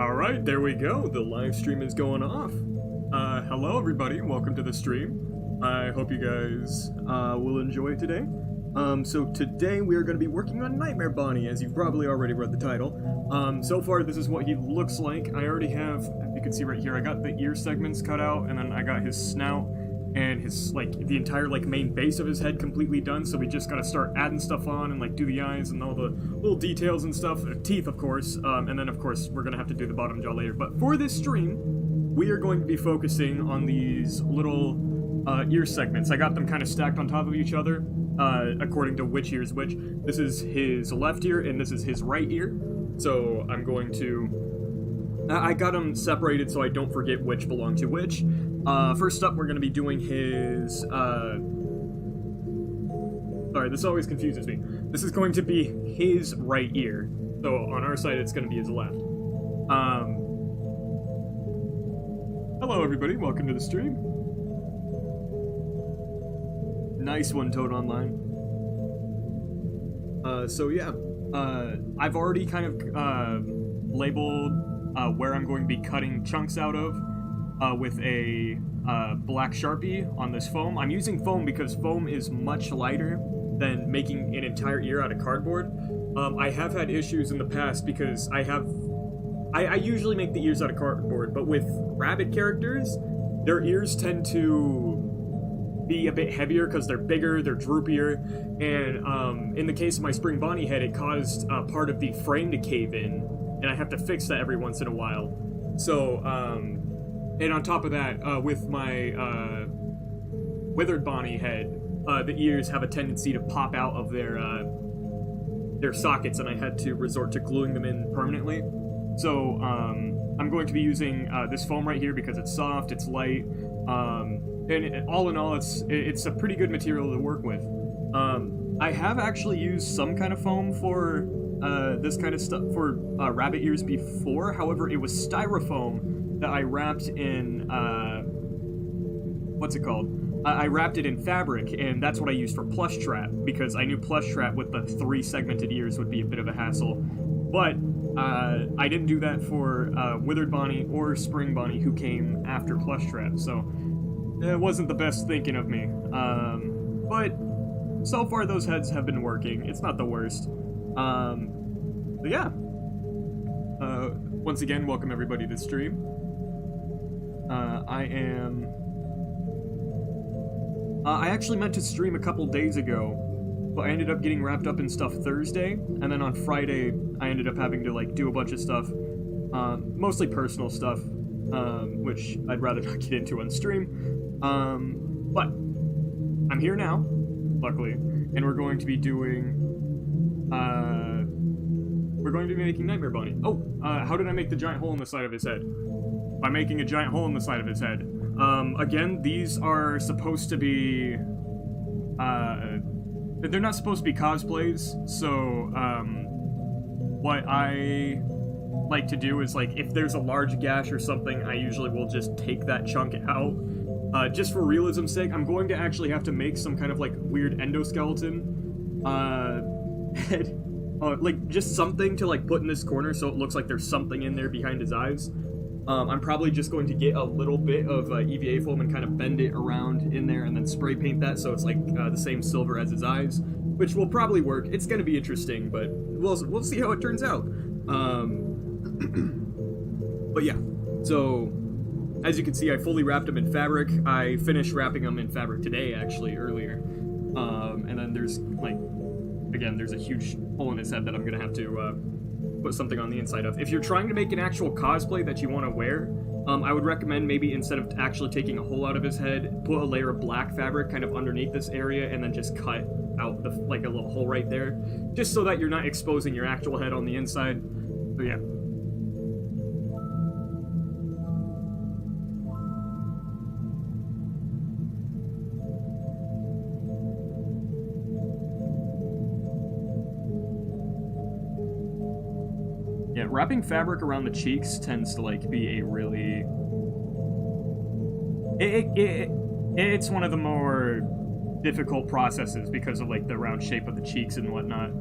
Alright, there we go. The live stream is going off. Hello everybody, welcome to the stream. I hope you guys will enjoy today. So today we are going to be working on Nightmare Bonnie, as you've probably already read the title. So far this is what he looks like. I already have, if you can see right here, I got the ear segments cut out, and then I got his snout and his, the entire, main base of his head completely done, so we just gotta start adding stuff on and, do the eyes and all the little details and stuff. Teeth, of course, and then, of course, we're gonna have to do the bottom jaw later. But for this stream, we are going to be focusing on these little, ear segments. I got them kind of stacked on top of each other, according to which ear is which. This is his left ear, and this is his right ear. So, I'm going to... I got them separated so I don't forget which belong to which. First up, we're going to be doing his, sorry, this always confuses me. This is going to be his right ear. So, on our side, it's going to be his left. Hello, everybody. Welcome to the stream. Nice one, Toad Online. So, yeah. I've already kind of, labeled, where I'm going to be cutting chunks out of. With a black Sharpie on this foam. I'm using foam because foam is much lighter than making an entire ear out of cardboard. I have had issues in the past because I usually make the ears out of cardboard, but with rabbit characters, their ears tend to be a bit heavier because they're bigger, they're droopier, and in the case of my Spring Bonnie head, it caused part of the frame to cave in, and I have to fix that every once in a while. So, and on top of that, with my withered Bonnie head, the ears have a tendency to pop out of their sockets, and I had to resort to gluing them in permanently. So I'm going to be using this foam right here because it's soft, it's light, and all in all, it's a pretty good material to work with. I have actually used some kind of foam for this kind of stuff for rabbit ears before. However, it was styrofoam that I wrapped in, what's it called? I wrapped it in fabric, and that's what I used for Plush Trap, because I knew Plush Trap with the 3 segmented ears would be a bit of a hassle. But, I didn't do that for, Withered Bonnie or Spring Bonnie, who came after Plush Trap, so it wasn't the best thinking of me. But, so far those heads have been working. It's not the worst. But yeah. Once again, welcome everybody to the stream. I actually meant to stream a couple days ago, but I ended up getting wrapped up in stuff Thursday, and then on Friday, I ended up having to, do a bunch of stuff, mostly personal stuff, which I'd rather not get into on stream, but I'm here now, luckily, and we're going to be doing, we're going to be making Nightmare Bonnie. Oh, how did I make the giant hole in the side of his head? By making a giant hole in the side of his head. Again, these are supposed to be, they're not supposed to be cosplays, so, what I like to do is, if there's a large gash or something, I usually will just take that chunk out. Just for realism's sake, I'm going to actually have to make some kind of, weird endoskeleton, head. Just something to, put in this corner so it looks like there's something in there behind his eyes. I'm probably just going to get a little bit of EVA foam and kind of bend it around in there and then spray paint that so it's the same silver as his eyes, which will probably work. It's going to be interesting, but we'll see how it turns out. But yeah, so as you can see, I fully wrapped him in fabric. I finished wrapping him in fabric today, actually, earlier. And then there's, again, there's a huge hole in his head that I'm going to have to put something on the inside of. If you're trying to make an actual cosplay that you want to wear, I would recommend maybe instead of actually taking a hole out of his head, put a layer of black fabric kind of underneath this area and then just cut out the, a little hole right there, just so that you're not exposing your actual head on the inside. So yeah. Yeah, wrapping fabric around the cheeks tends to, be a really... It's one of the more difficult processes because of, the round shape of the cheeks and whatnot.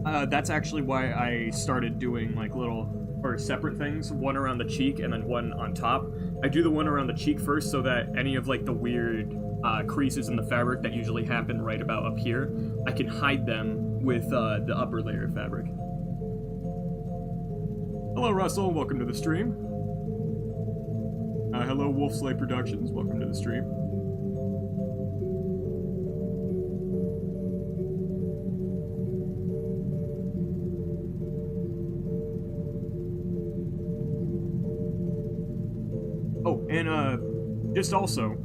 That's actually why I started doing like little or separate things, one around the cheek and then one on top. I do the one around the cheek first so that any of like the weird creases in the fabric that usually happen right about up here, I can hide them with the upper layer of fabric. Hello Russell, welcome to the stream. Hello Wolfslay Productions, welcome to the stream. Oh, and just also,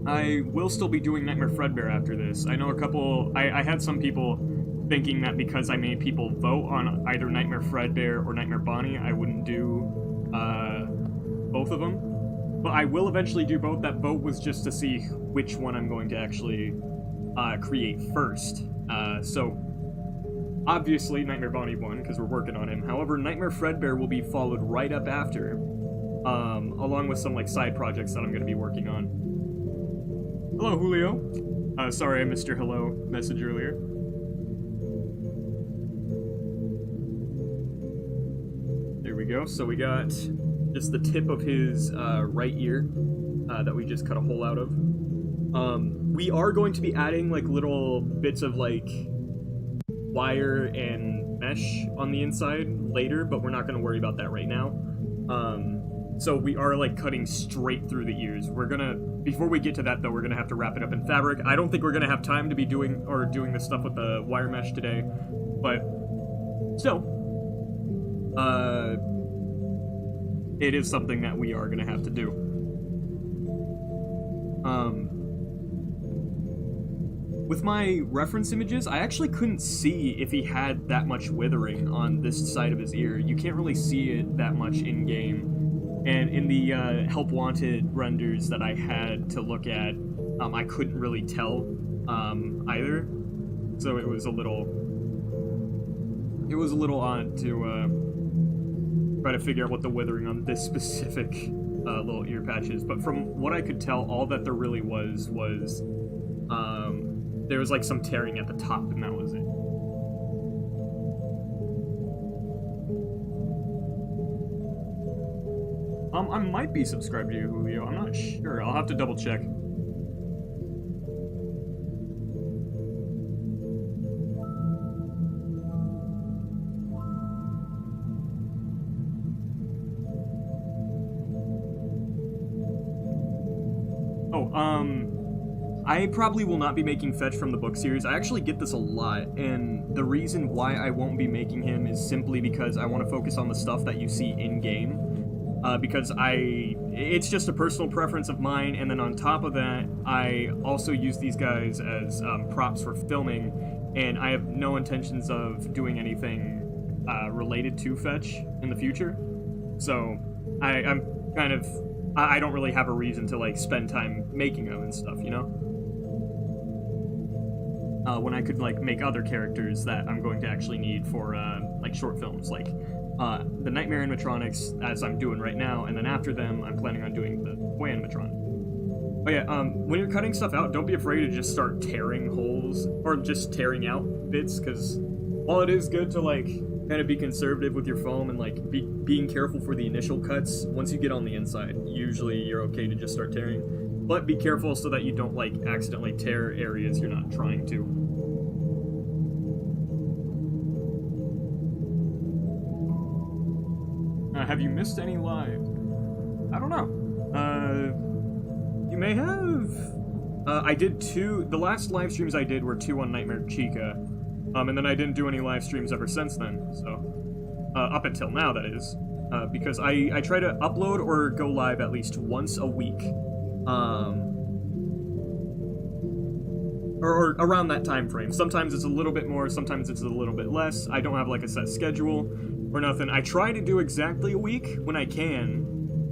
I will still be doing Nightmare Fredbear after this. I know I had some people thinking that because I made people vote on either Nightmare Fredbear or Nightmare Bonnie, I wouldn't do both of them. But I will eventually do both. That vote was just to see which one I'm going to actually create first. So, obviously, Nightmare Bonnie won, because we're working on him. However, Nightmare Fredbear will be followed right up after, along with some like side projects that I'm going to be working on. Hello, Julio. Sorry I missed your hello message earlier. There we go. So we got just the tip of his right ear that we just cut a hole out of. We are going to be adding like little bits of like wire and mesh on the inside later, but we're not going to worry about that right now. So we are like cutting straight through the ears. Before we get to that though, we're gonna have to wrap it up in fabric. I don't think we're gonna have time to be doing this stuff with the wire mesh today, but still, it is something that we are gonna have to do. With my reference images, I actually couldn't see if he had that much withering on this side of his ear. You can't really see it that much in-game. And in the Help Wanted renders that I had to look at, I couldn't really tell either. So it was a little odd to try to figure out what the withering on this specific little ear patch is. But from what I could tell, all that there really was there was like some tearing at the top, and that was it. I might be subscribed to you, Julio. I'm not sure. I'll have to double check. I probably will not be making Fetch from the book series. I actually get this a lot, and the reason why I won't be making him is simply because I want to focus on the stuff that you see in-game. Because it's just a personal preference of mine, and then on top of that, I also use these guys as props for filming, and I have no intentions of doing anything related to Fetch in the future. So I don't really have a reason to like spend time making them and stuff, you know? When I could like make other characters that I'm going to actually need for like short films, like the Nightmare Animatronics, as I'm doing right now, and then after them, I'm planning on doing the Boy Animatronic. Oh yeah, when you're cutting stuff out, don't be afraid to just start tearing holes, or just tearing out bits, because while it is good to, like, kind of be conservative with your foam and, like, being careful for the initial cuts, once you get on the inside, usually you're okay to just start tearing. But be careful so that you don't, like, accidentally tear areas you're not trying to. Have you missed any live? I don't know. You may have. I did 2. The last live streams I did were 2 on Nightmare Chica. And then I didn't do any live streams ever since then. So, up until now, that is. Because I try to upload or go live at least once a week. Or around that time frame. Sometimes it's a little bit more, sometimes it's a little bit less. I don't have like a set schedule or nothing. I try to do exactly a week when I can,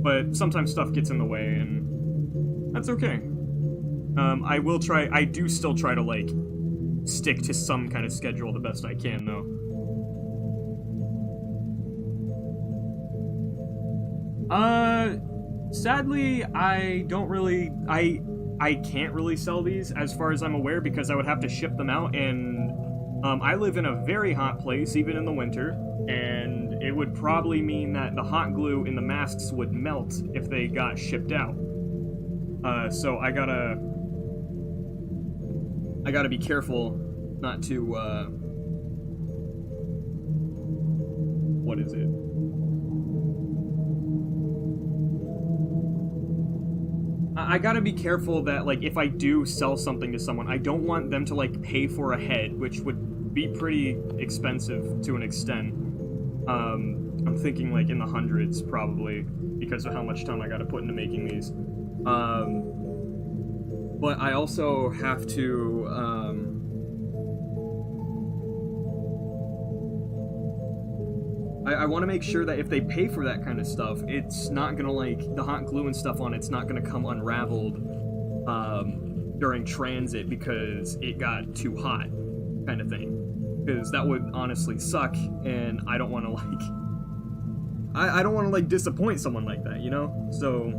but sometimes stuff gets in the way, and that's okay. I do still try to like stick to some kind of schedule the best I can, though. Sadly, I don't really, I can't really sell these as far as I'm aware, because I would have to ship them out, and I live in a very hot place, even in the winter, and it would probably mean that the hot glue in the masks would melt if they got shipped out. So I gotta be careful not to, what is it? I gotta be careful that, like, if I do sell something to someone, I don't want them to, like, pay for a head, which would be pretty expensive to an extent. I'm thinking, like, in the hundreds, probably, because of how much time I gotta put into making these. But I also have to, I want to make sure that if they pay for that kind of stuff, it's not gonna, like, the hot glue and stuff on it's not gonna come unraveled, during transit because it got too hot, kind of thing. Because that would honestly suck, and I don't want to, like, I don't want to, like, disappoint someone like that, you know? So,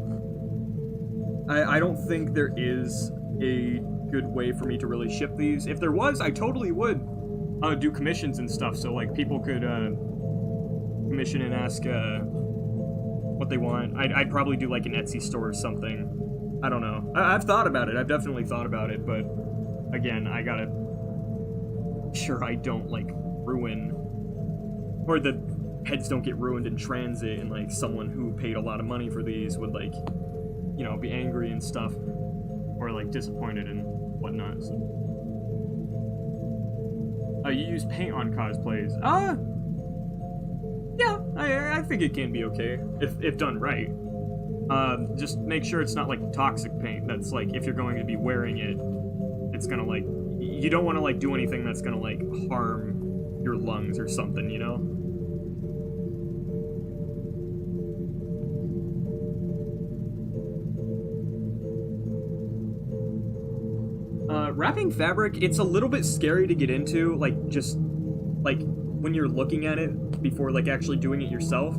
I don't think there is a good way for me to really ship these. If there was, I totally would do commissions and stuff, so, like, people could commission and ask what they want. I'd probably do, like, an Etsy store or something. I don't know. I've thought about it. I've definitely thought about it, but again, I gotta sure I don't, like, ruin, or the heads don't get ruined in transit, and, like, someone who paid a lot of money for these would, like, you know, be angry and stuff, or, like, disappointed and whatnot. So. You use paint on cosplays. Yeah, I think it can be okay, if done right. Just make sure it's not, like, toxic paint that's, like, if you're going to be wearing it, it's gonna, like, you don't want to, like, do anything that's gonna, like, harm your lungs or something, you know? Wrapping fabric, it's a little bit scary to get into, like, just, like, when you're looking at it before, like, actually doing it yourself.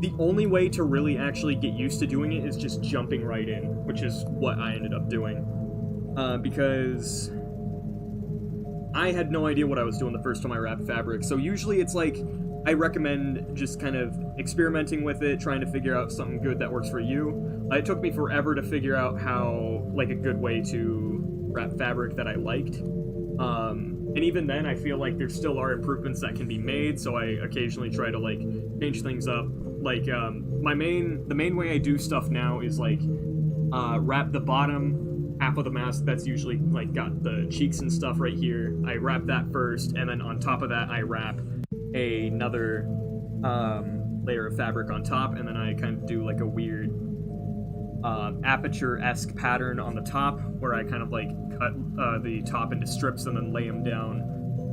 The only way to really actually get used to doing it is just jumping right in, which is what I ended up doing. Because I had no idea what I was doing the first time I wrapped fabric, so usually it's like, I recommend just kind of experimenting with it, trying to figure out something good that works for you. It took me forever to figure out how, like, a good way to wrap fabric that I liked. And even then, I feel like there still are improvements that can be made, so I occasionally try to, like, change things up. Like, the main way I do stuff now is, like, wrap the bottom half of the mask that's usually, like, got the cheeks and stuff right here. I wrap that first, and then on top of that, I wrap another layer of fabric on top, and then I kind of do, like, a weird aperture-esque pattern on the top, where I kind of, like, cut the top into strips and then lay them down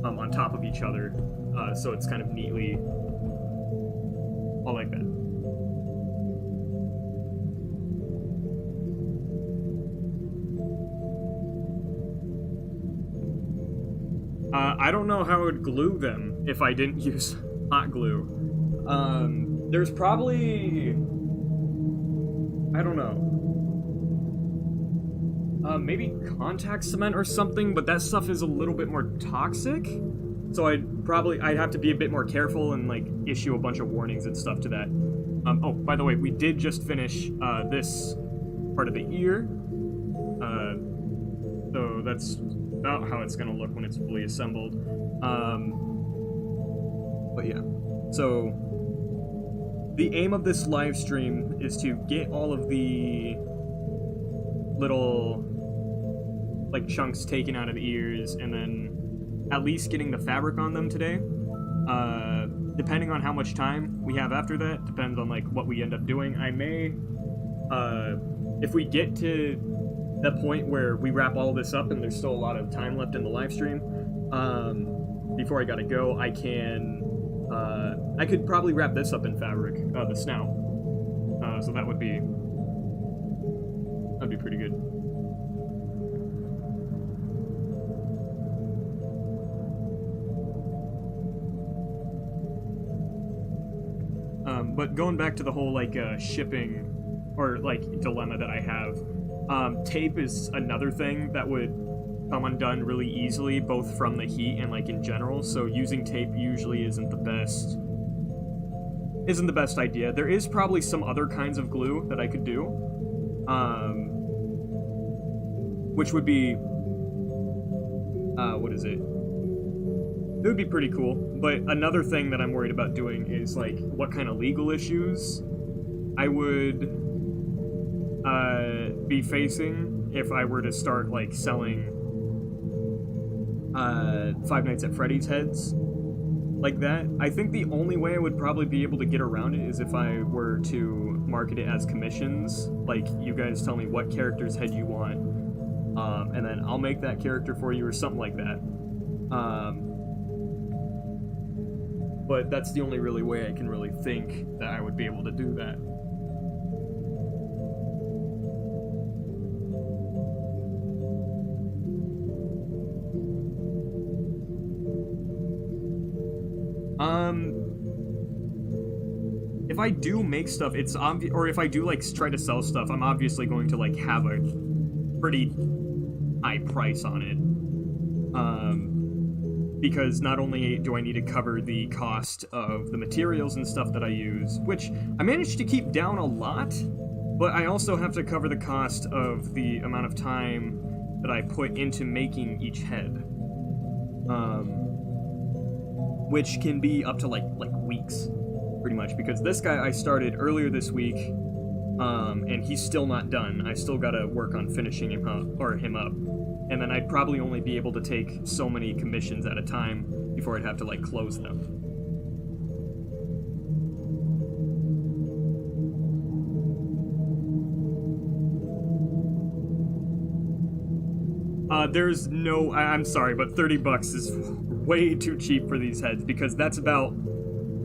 on top of each other, so it's kind of neatly all like that. I don't know how I would glue them if I didn't use hot glue. There's probably, I don't know, maybe contact cement or something, but that stuff is a little bit more toxic, so I'd have to be a bit more careful and, like, issue a bunch of warnings and stuff to that. Oh, by the way, we did just finish this part of the ear, so that's about how it's gonna look when it's fully assembled. But yeah, so the aim of this live stream is to get all of the little, like, chunks taken out of the ears, and then at least getting the fabric on them today. Depending on how much time we have after that, depends on, like, what we end up doing. I may, if we get to the point where we wrap all this up and there's still a lot of time left in the live stream, before I gotta go, I could probably wrap this up in fabric, the snout. So that'd be pretty good. But going back to the whole, like, shipping, or, like, dilemma that I have, tape is another thing that would come undone really easily, both from the heat and like in general, so using tape usually isn't the best idea. There is probably some other kinds of glue that I could do, which would be, what is it? It would be pretty cool, but another thing that I'm worried about doing is, like, what kind of legal issues I would be facing if I were to start, like, selling Five Nights at Freddy's heads like that. I think the only way I would probably be able to get around it is if I were to market it as commissions. Like, you guys tell me what character's head you want, and then I'll make that character for you or something like that. But that's the only really way I can really think that I would be able to do that. If I do make stuff, it's obvious, or if I do, like, try to sell stuff, I'm obviously going to, like, have a pretty high price on it. Because not only do I need to cover the cost of the materials and stuff that I use, which I managed to keep down a lot, but I also have to cover the cost of the amount of time that I put into making each head. Which can be up to, like weeks, pretty much, because this guy I started earlier this week, and he's still not done. I still gotta work on finishing him up. And then I'd probably only be able to take so many commissions at a time before I'd have to, like, close them. There's no... I'm sorry, but $30 is way too cheap for these heads, because that's about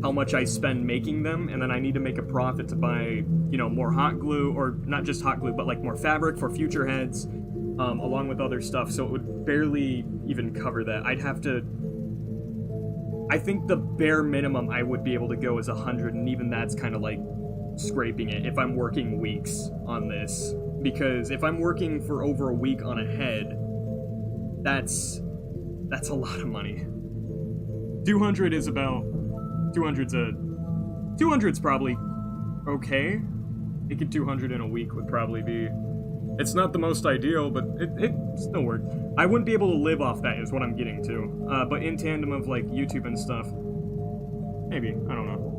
how much I spend making them, and then I need to make a profit to buy, you know, more hot glue, or not just hot glue, but, like, more fabric for future heads, along with other stuff, so it would barely even cover that. I'd have to... I think the bare minimum I would be able to go is 100, and even that's kind of, like, scraping it if I'm working weeks on this. Because if I'm working for over a week on a head, that's a lot of money. 200 is about... 200's probably okay. Making 200 in a week would probably be... It's not the most ideal, but it still worked. I wouldn't be able to live off that, is what I'm getting to. But in tandem of, like, YouTube and stuff, maybe. I don't know.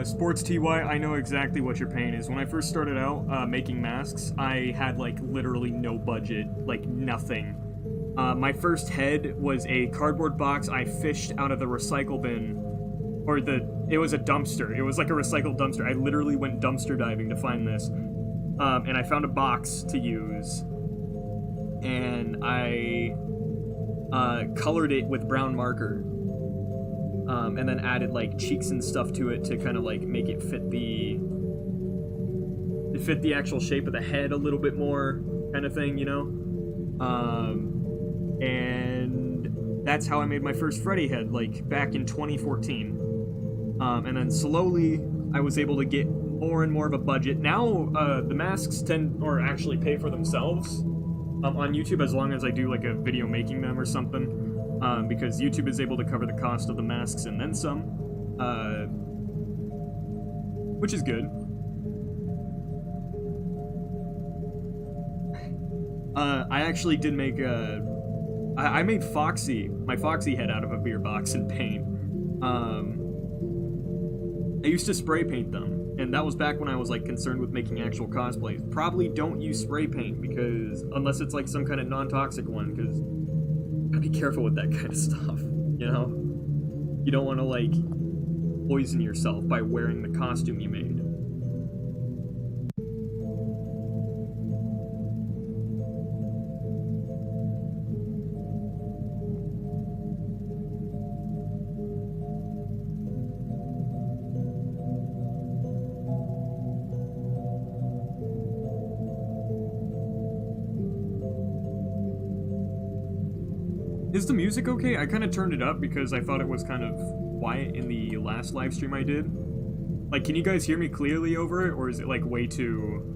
Sports TY, I know exactly what your pain is. When I first started out making masks, I had, like, literally no budget, like, nothing. My first head was a cardboard box I fished out of the recycle bin, or it was a dumpster. It was like a recycled dumpster. I literally went dumpster diving to find this, and I found a box to use, and I colored it with brown marker, and then added, like, cheeks and stuff to it to kind of, like, make it fit the actual shape of the head a little bit more, kind of thing, you know? And that's how I made my first Freddy head, like, back in 2014. And then slowly, I was able to get more and more of a budget. Now, the masks actually pay for themselves on YouTube, as long as I do, like, a video making them or something. Because YouTube is able to cover the cost of the masks and then some, which is good. I actually did make I made my Foxy head out of a beer box in paint. I used to spray paint them, and that was back when I was, like, concerned with making actual cosplays. Probably don't use spray paint, because unless it's, like, some kind of non-toxic one, because be careful with that kind of stuff, you know? You don't want to, like, poison yourself by wearing the costume you made. Is the music okay? I kind of turned it up because I thought it was kind of quiet in the last live stream I did. Like, can you guys hear me clearly over it, or is it, like, way too...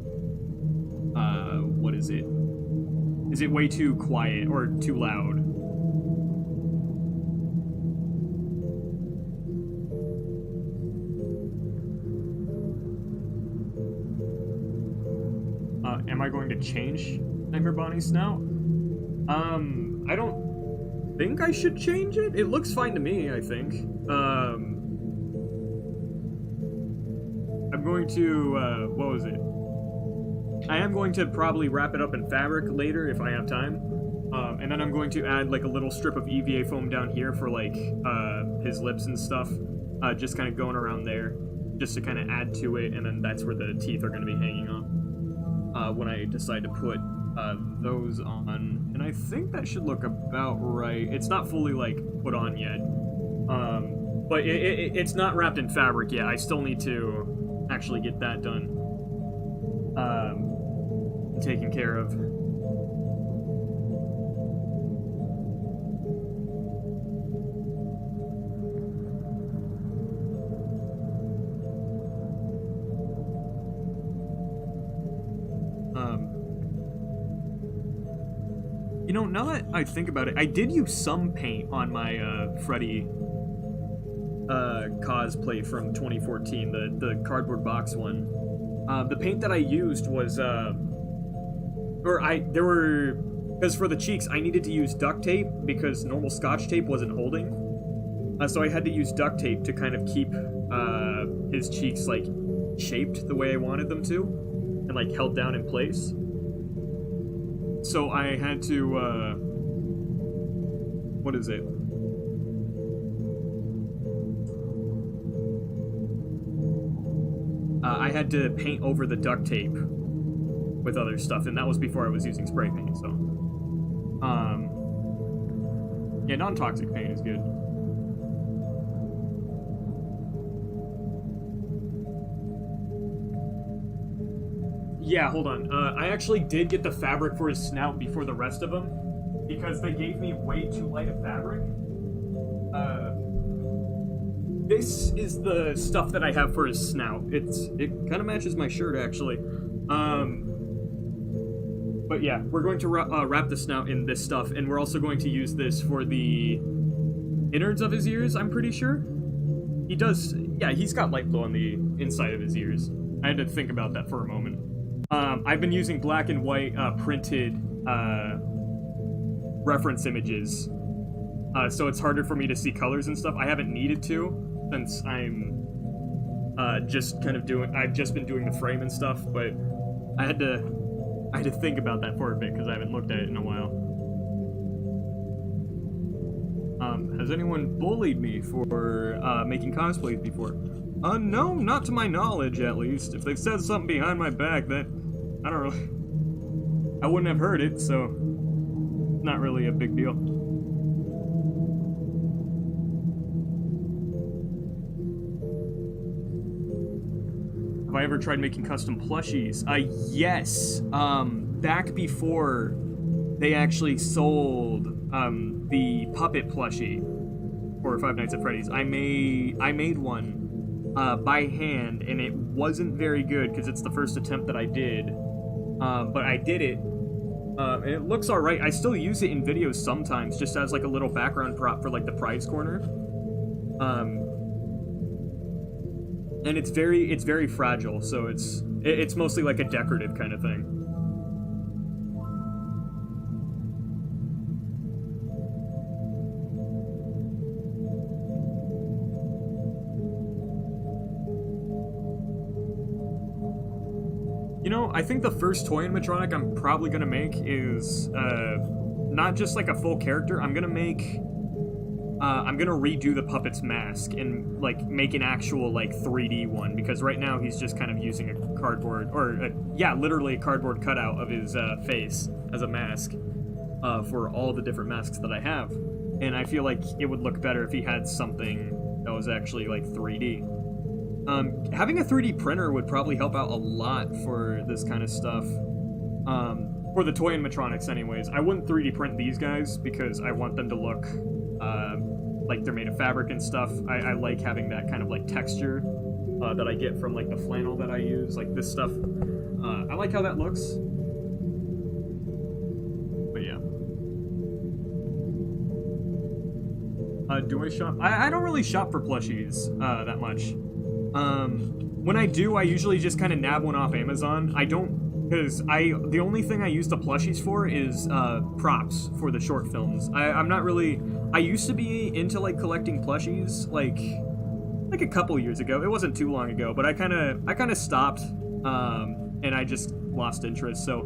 what is it? Is it way too quiet or too loud? Am I going to change Nightmare Bonnie's snout? I don't think I should change it. It looks fine to me, I think. I'm going to, what was it? I am going to probably wrap it up in fabric later if I have time. And then I'm going to add, like, a little strip of EVA foam down here for, like, his lips and stuff. Just kind of going around there, just to kind of add to it, and then that's where the teeth are going to be hanging on. When I decide to put those on, and I think that should look about right. It's not fully, like, put on yet, but it's not wrapped in fabric yet. I still need to actually get that done, taken care of. You know, now that I think about it, I did use some paint on my Freddy cosplay from 2014, the cardboard box one. The paint that I used was, because for the cheeks, I needed to use duct tape because normal Scotch tape wasn't holding. So I had to use duct tape to kind of keep his cheeks, like, shaped the way I wanted them to, and, like, held down in place. So I had to, what is it? I had to paint over the duct tape with other stuff, and that was before I was using spray paint, so. Yeah, non-toxic paint is good. Yeah, hold on. I actually did get the fabric for his snout before the rest of them, because they gave me way too light a fabric. This is the stuff that I have for his snout. It kind of matches my shirt, actually. But yeah, we're going to wrap the snout in this stuff, and we're also going to use this for the innards of his ears, I'm pretty sure. He does, yeah, he's got light glow on the inside of his ears. I had to think about that for a moment. I've been using black and white printed reference images, so it's harder for me to see colors and stuff. I haven't needed to, since I'm just kind of I've just been doing the frame and stuff, but I had to think about that for a bit because I haven't looked at it in a while. Has anyone bullied me for making cosplays before? No, not to my knowledge, at least. If they've said something behind my back, that I don't really, I wouldn't have heard it, so not really a big deal. Have I ever tried making custom plushies? Yes. Back before they actually sold the puppet plushie for Five Nights at Freddy's, I made one by hand, and it wasn't very good because it's the first attempt that I did. But I did it, and it looks alright. I still use it in videos sometimes, just as like a little background prop for like the prize corner. And it's very fragile, so it's mostly like a decorative kind of thing. You know, I think the first toy animatronic I'm probably gonna make is not just like a full character. I'm gonna redo the puppet's mask and like make an actual like 3D one, because right now he's just kind of using a cardboard, or yeah, literally a cardboard cutout of his face as a mask for all the different masks that I have. And I feel like it would look better if he had something that was actually like 3D. Having a 3D printer would probably help out a lot for this kind of stuff. For the toy animatronics, anyways. I wouldn't 3D print these guys because I want them to look like they're made of fabric and stuff. I like having that kind of like texture that I get from like the flannel that I use, like this stuff. I like how that looks. But yeah. Do I shop? I don't really shop for plushies that much. When I do, I usually just kind of nab one off Amazon. I don't, because the only thing I use the plushies for is props for the short films. I'm not really, I used to be into like collecting plushies like a couple years ago. It wasn't too long ago, but I kind of stopped, and I just lost interest. So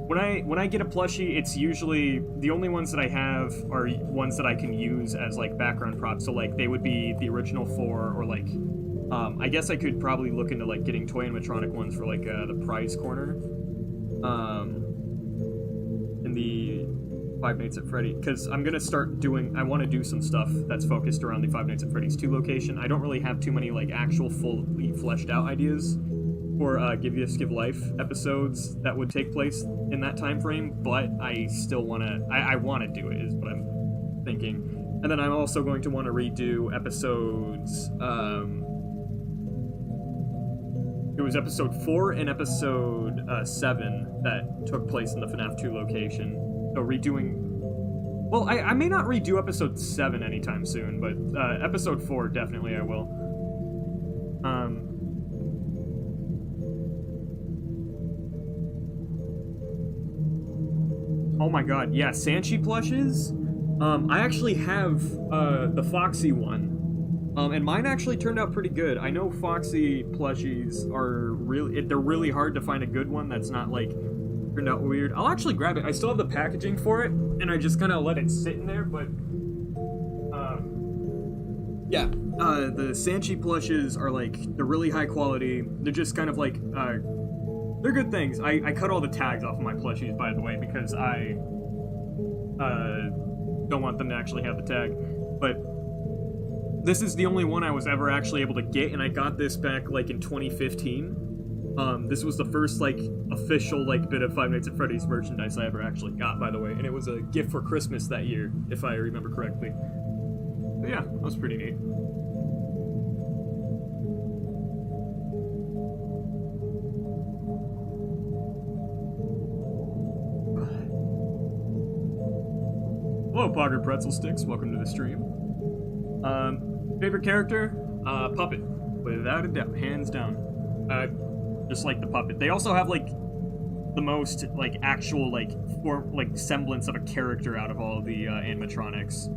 when I get a plushie, it's usually the only ones that I have are ones that I can use as like background props. So like they would be the original 4, or like I guess I could probably look into like getting toy animatronic ones for like the prize corner, in the Five Nights at Freddy, because I'm gonna start doing. I want to do some stuff that's focused around the Five Nights at Freddy's 2 location. I don't really have too many like actual fully fleshed out ideas for Give Gifts Give Life episodes that would take place in that time frame, but I still want to. I want to do it is what I'm thinking, and then I'm also going to want to redo episodes. It was episode 4 and episode 7 that took place in the FNaF 2 location. So redoing... Well, I may not redo episode 7 anytime soon, but episode 4, definitely I will. Oh my god, yeah, Sanshee plushes? I actually have the Foxy one. And mine actually turned out pretty good. I know Foxy plushies are they're really hard to find a good one that's not like turned out weird. I'll actually grab it. I still have the packaging for it, and I just kind of let it sit in there, but yeah, the Sanshee plushes are like, they're really high quality. They're just kind of like, they're good things. I cut all the tags off of my plushies, by the way, because I don't want them to actually have the tag, but this is the only one I was ever actually able to get, and I got this back, like, in 2015. This was the first, like, official, like, bit of Five Nights at Freddy's merchandise I ever actually got, by the way, and it was a gift for Christmas that year, if I remember correctly. But yeah, that was pretty neat. Hello, Pogger Pretzel Sticks. Welcome to the stream. Favorite character? Puppet. Without a doubt. Hands down. Just like the puppet. They also have, like, the most, like, actual, like, semblance of a character out of all of the, animatronics.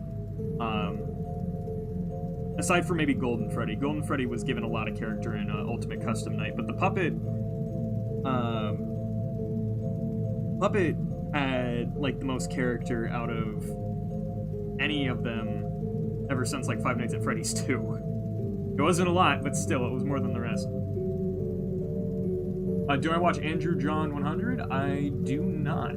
Aside from maybe Golden Freddy. Golden Freddy was given a lot of character in, Ultimate Custom Night, but the puppet, Puppet had, like, the most character out of any of them ever since, like, Five Nights at Freddy's 2. It wasn't a lot, but still, it was more than the rest. Do I watch Andrew John 100? I do not.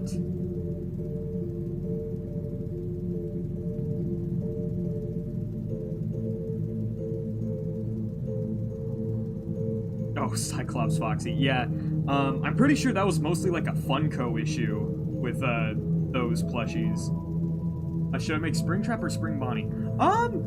Oh, Cyclops Foxy. Yeah. I'm pretty sure that was mostly like a Funko issue with those plushies. Should I make Springtrap or Spring Bonnie?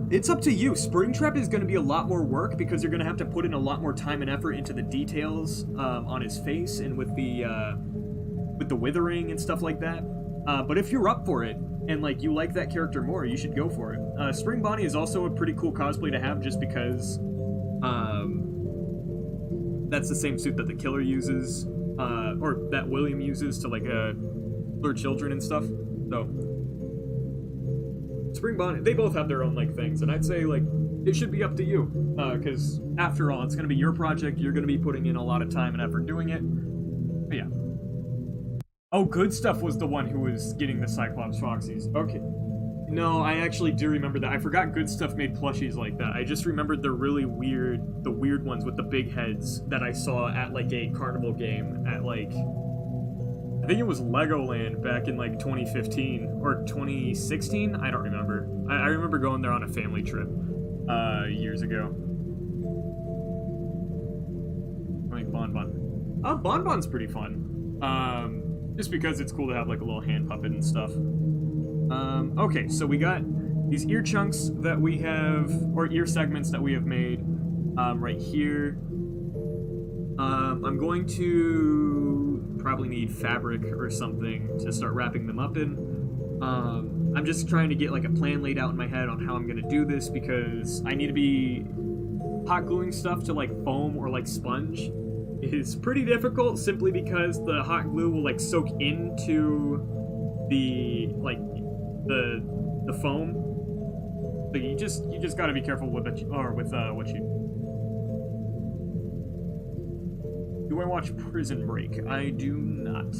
It's up to you. Springtrap is going to be a lot more work because you're going to have to put in a lot more time and effort into the details on his face and with the withering and stuff like that. But if you're up for it and like you like that character more, you should go for it. Spring Bonnie is also a pretty cool cosplay to have just because that's the same suit that the killer uses, or that William uses to like lure children and stuff. So Spring Bonnie, they both have their own like things, and I'd say like it should be up to you, because after all, it's gonna be your project. You're gonna be putting in a lot of time and effort doing it. But yeah. Oh, Good Stuff was the one who was getting the Cyclops Foxies. Okay. No, I actually do remember that. I forgot Good Stuff made plushies like that. I just remembered the really weird, the weird ones with the big heads that I saw at like a carnival game at like, I think it was Legoland back in like 2015 or 2016. I don't remember. I remember going there on a family trip years ago. Like Bon Bon. Bon Bon's pretty fun. Just because it's cool to have like a little hand puppet and stuff. Okay, so we got these ear chunks that we have, or ear segments that we have made right here. I'm going to probably need fabric or something to start wrapping them up in. I'm just trying to get like a plan laid out in my head on how I'm gonna do this, because I need to be hot gluing stuff to like foam or like sponge is pretty difficult, simply because the hot glue will like soak into the like the foam. So you just gotta be careful with it, or with what you. Do I watch Prison Break? I do not.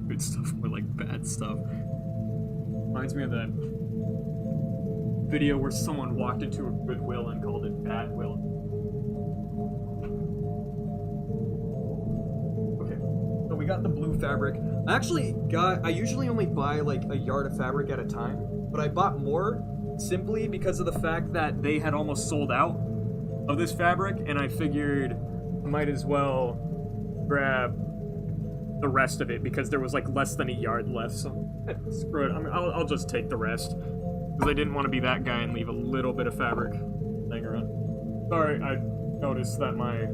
Good stuff, more like bad stuff. Reminds me of that video where someone walked into a Goodwill and called it Badwill. Okay, so we got the blue fabric. I usually only buy like a yard of fabric at a time, but I bought more simply because of the fact that they had almost sold out of this fabric, and I figured I might as well grab the rest of it because there was like less than a yard left. So screw it, I'll just take the rest, because I didn't want to be that guy and leave a little bit of fabric laying around. Sorry, I noticed that my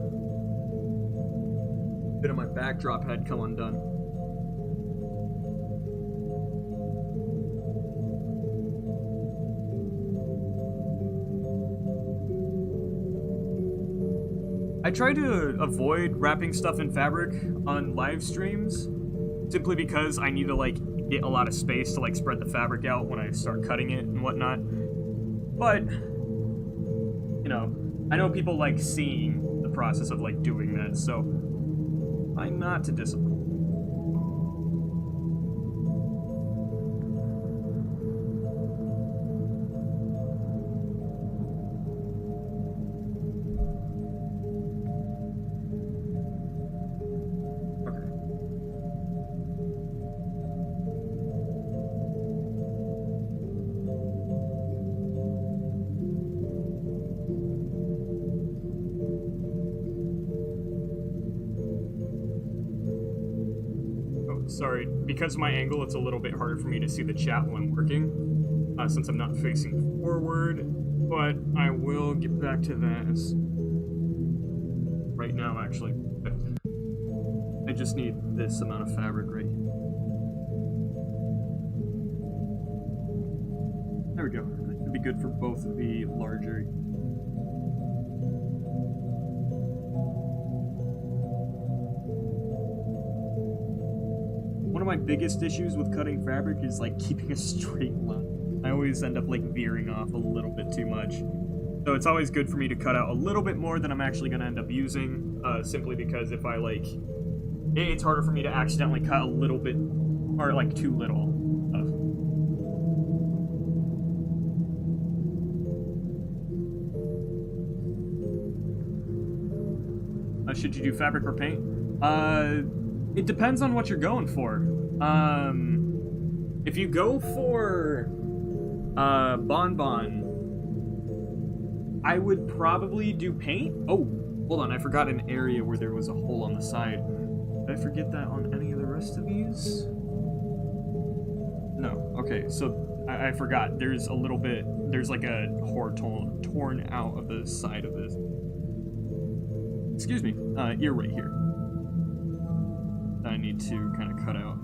bit of my backdrop had come undone. I try to avoid wrapping stuff in fabric on live streams, simply because I need to like get a lot of space to like spread the fabric out when I start cutting it and whatnot. But, you know, I know people like seeing the process of like doing that, so I'm not to disappoint. Sorry, because of my angle, it's a little bit harder for me to see the chat when I'm working, since I'm not facing forward, but I will get back to that right now, actually. I just need this amount of fabric right here. There we go. That should be good for both of the larger. One of my biggest issues with cutting fabric is like keeping a straight line. I always end up like veering off a little bit too much. So it's always good for me to cut out a little bit more than I'm actually going to end up using, simply because if I like, it's harder for me to accidentally cut a little bit, or like too little. Should you do fabric or paint? It depends on what you're going for. If you go for Bonbon, I would probably do paint. Oh, hold on, I forgot an area where there was a hole on the side. Did I forget that on any of the rest of these? No. Okay, so I forgot. There's a little bit. There's like a hole torn out of the side of this. Excuse me. Ear right here. I need to kind of cut out.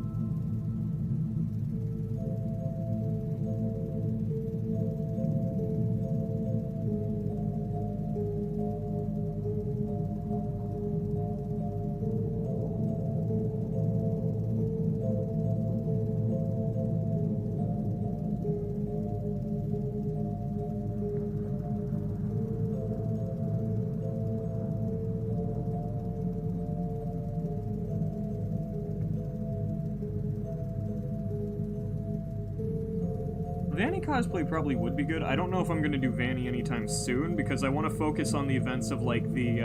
Vanny cosplay probably would be good. I don't know if I'm going to do Vanny anytime soon, because I want to focus on the events of, like, the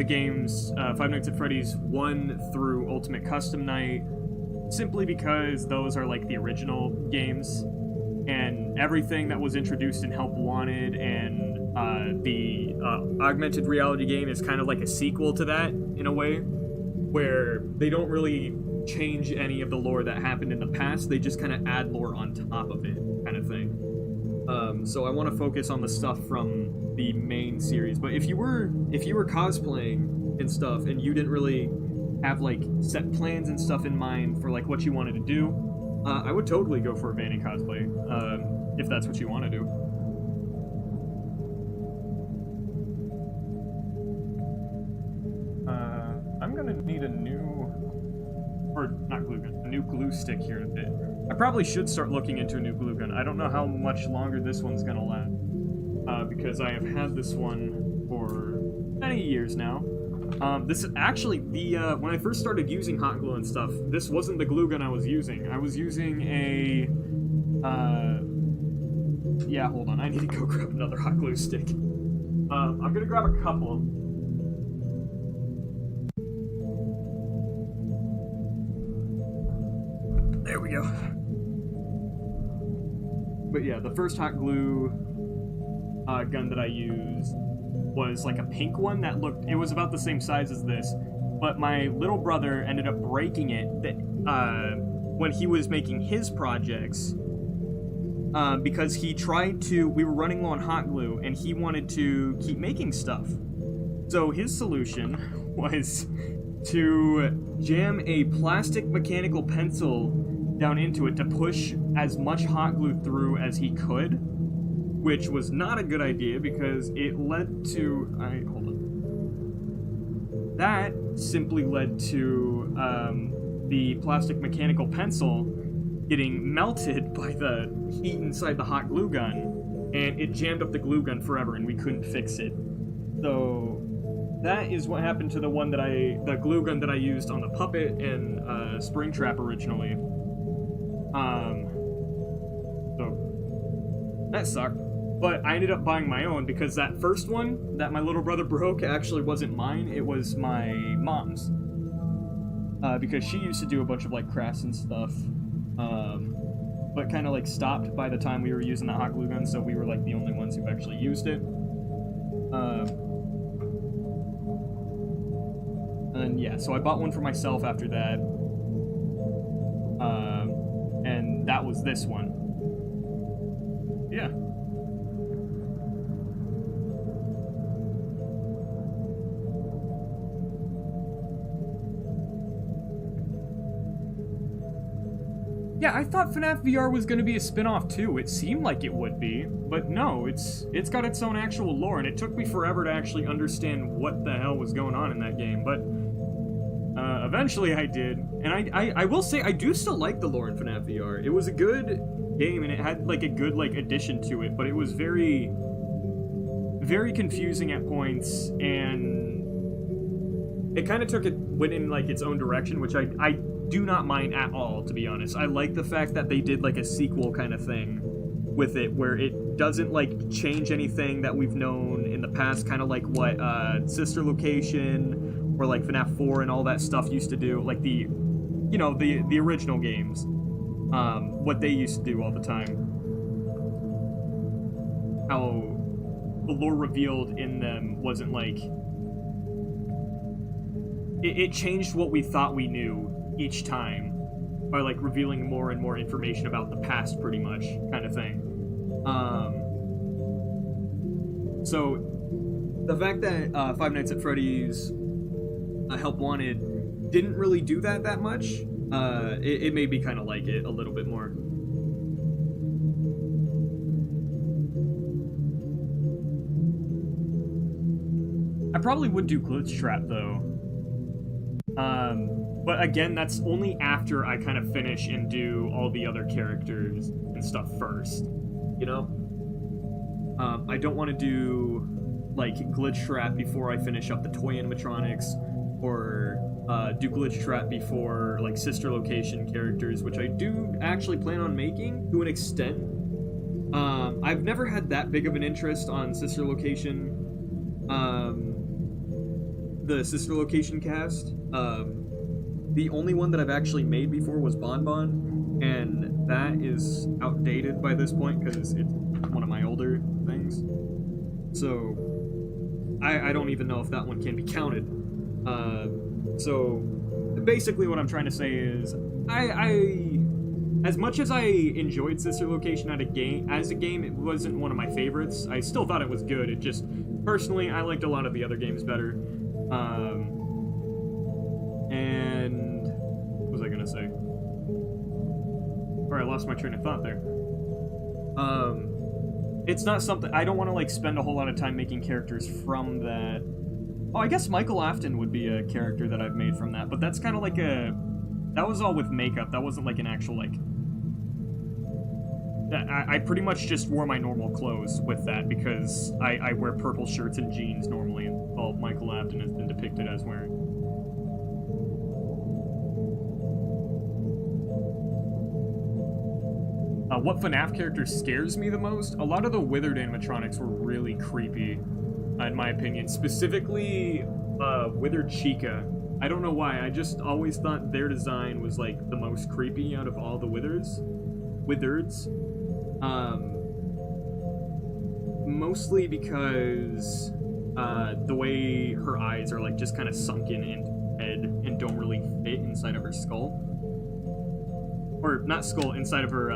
games, Five Nights at Freddy's 1 through Ultimate Custom Night, simply because those are, like, the original games, and everything that was introduced in Help Wanted and The augmented reality game is kind of like a sequel to that, in a way, where they don't really change any of the lore that happened in the past, they just kind of add lore on top of it, kind of thing. So I want to focus on the stuff from the main series. But if you were cosplaying and stuff, and you didn't really have like set plans and stuff in mind for like what you wanted to do, I would totally go for a Vanny cosplay, if that's what you want to do. I'm gonna need a new, or not glue gun, a new glue stick here in a bit. I probably should start looking into a new glue gun. I don't know how much longer this one's gonna last, because I have had this one for many years now. This is actually the, when I first started using hot glue and stuff, this wasn't the glue gun I was using. I was using a, yeah, hold on, I need to go grab another hot glue stick. I'm gonna grab a couple. There we go. But yeah, the first hot glue gun that I used was like a pink one that looked, it was about the same size as this, but my little brother ended up breaking it when he was making his projects, because he tried to, we were running low on hot glue and he wanted to keep making stuff. So his solution was to jam a plastic mechanical pencil down into it to push as much hot glue through as he could, which was not a good idea because it led to, hold on. That simply led to the plastic mechanical pencil getting melted by the heat inside the hot glue gun, and it jammed up the glue gun forever and we couldn't fix it. So that is what happened to the one that the glue gun that I used on the puppet and Springtrap originally. So that sucked, but I ended up buying my own because that first one that my little brother broke actually wasn't mine, it was my mom's. Because she used to do a bunch of like crafts and stuff, but kind of like stopped by the time we were using the hot glue gun, so we were like the only ones who actually used it. And yeah, so I bought one for myself after that. And that was this one. Yeah. Yeah, I thought FNaF VR was going to be a spin-off too. It seemed like it would be, but no, it's got its own actual lore, and it took me forever to actually understand what the hell was going on in that game, but eventually I did. And I will say I do still like the lore in FNaF VR. It was a good game, and it had like a good like addition to it, but it was very, very confusing at points, and it kind of went in like its own direction, which I do not mind at all, to be honest. I like the fact that they did like a sequel kind of thing with it, where it doesn't like change anything that we've known in the past, kind of like what Sister Location or like FNaF 4 and all that stuff used to do, like the original games, what they used to do all the time. How the lore revealed in them wasn't like, it changed what we thought we knew each time by like revealing more and more information about the past, pretty much, kind of thing. So the fact that Five Nights at Freddy's Help Wanted didn't really do that much, it made me kind of like it a little bit more. I probably would do Glitch Trap though. But again, that's only after I kind of finish and do all the other characters and stuff first, you know? I don't want to do, like, Glitch Trap before I finish up the toy animatronics, or do Glitch Trap before, like, Sister Location characters, which I do actually plan on making, to an extent. I've never had that big of an interest on Sister Location, the Sister Location cast. The only one that I've actually made before was Bonbon, and that is outdated by this point because it's one of my older things. So I don't even know if that one can be counted. So basically what I'm trying to say is I as much as I enjoyed Sister Location as a game, it wasn't one of my favorites. I still thought it was good. It just, personally, I liked a lot of the other games better. And what was I gonna say? Or I lost my train of thought there. It's not something, I don't want to like spend a whole lot of time making characters from that. Oh, I guess Michael Afton would be a character that I've made from that, but that's kind of like that was all with makeup. That wasn't like an actual like, I pretty much just wore my normal clothes with that because I wear purple shirts and jeans normally, and all Michael Afton has been depicted as wearing. What FNaF character scares me the most? A lot of the withered animatronics were really creepy, in my opinion. Specifically, Withered Chica. I don't know why, I just always thought their design was like the most creepy out of all the withereds. Mostly because the way her eyes are like just kind of sunken into her head and don't really fit inside of her skull. Or not skull, inside of her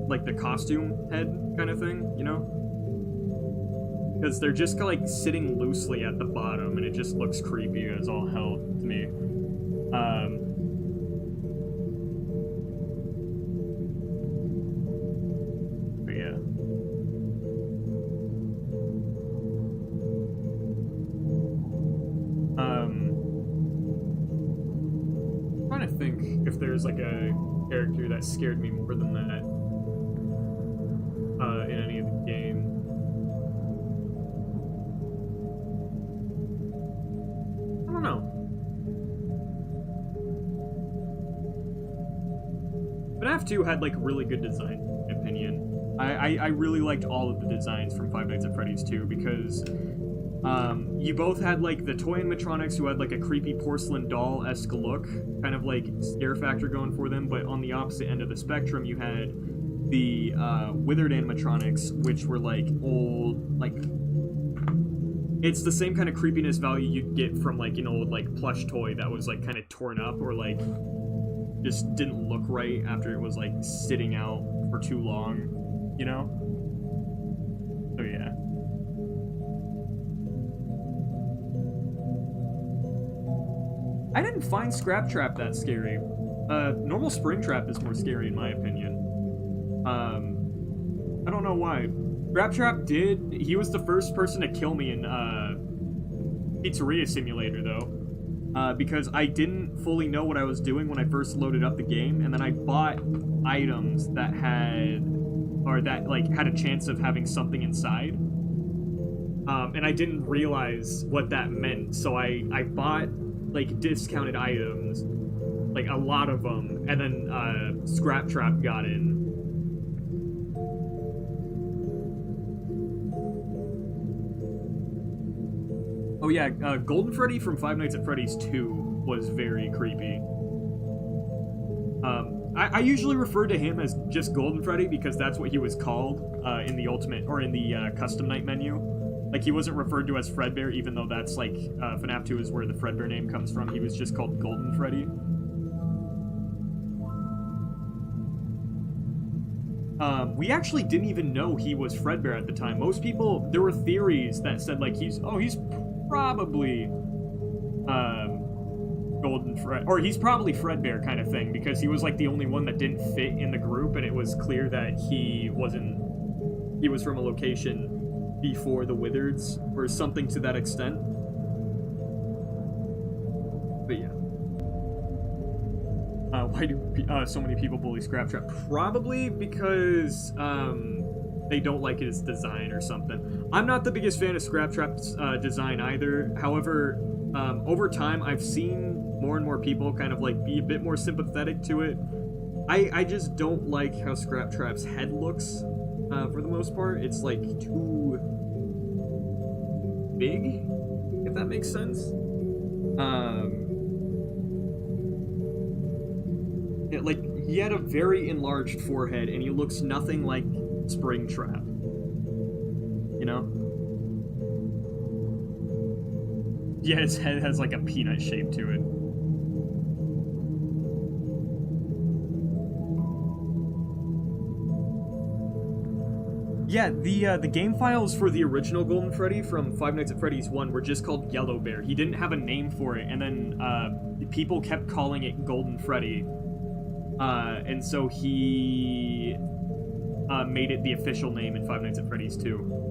like the costume head kind of thing, you know? Because they're just like sitting loosely at the bottom and it just looks creepy as all hell to me. But yeah. I'm trying to think if there's like a character that scared me more than that in any of the game. I don't know. FNaF 2 had like really good design, in my opinion. I really liked all of the designs from Five Nights at Freddy's 2 because you both had like the toy animatronics who had like a creepy porcelain doll-esque look, kind of like scare factor going for them, but on the opposite end of the spectrum you had the withered animatronics, which were like old, like it's the same kind of creepiness value you'd get from like an old like plush toy that was like kind of torn up or like just didn't look right after it was like sitting out for too long, you know? So yeah. I didn't find Scraptrap that scary. Normal Springtrap is more scary in my opinion. I don't know why. Scraptrap he was the first person to kill me in Pizzeria Simulator though. Because I didn't fully know what I was doing when I first loaded up the game, and then I bought items that had a chance of having something inside. And I didn't realize what that meant, so I bought like discounted items, like a lot of them, and then Scraptrap got in. Oh yeah, Golden Freddy from Five Nights at Freddy's 2 was very creepy. I usually refer to him as just Golden Freddy because that's what he was called in the Ultimate, or in the Custom Night menu. Like, he wasn't referred to as Fredbear, even though that's like, FNaF 2 is where the Fredbear name comes from. He was just called Golden Freddy. We actually didn't even know he was Fredbear at the time. Most people, there were theories that said like he's probably Golden Fred, or he's probably Fredbear kind of thing, because he was like the only one that didn't fit in the group, and it was clear that he was from a location before the Withereds, or something to that extent. But yeah. Why do so many people bully Scraptrap? Probably because they don't like his design or something. I'm not the biggest fan of Scraptrap's design either. However, over time, I've seen more and more people kind of like be a bit more sympathetic to it. I just don't like how Scraptrap's head looks for the most part. It's like too big, if that makes sense. Yeah, like, he had a very enlarged forehead, and he looks nothing like Springtrap. You know? Yeah, its head has like a peanut shape to it. Yeah, the game files for the original Golden Freddy from Five Nights at Freddy's 1 were just called Yellow Bear. He didn't have a name for it, and then people kept calling it Golden Freddy. And so he made it the official name in Five Nights at Freddy's 2.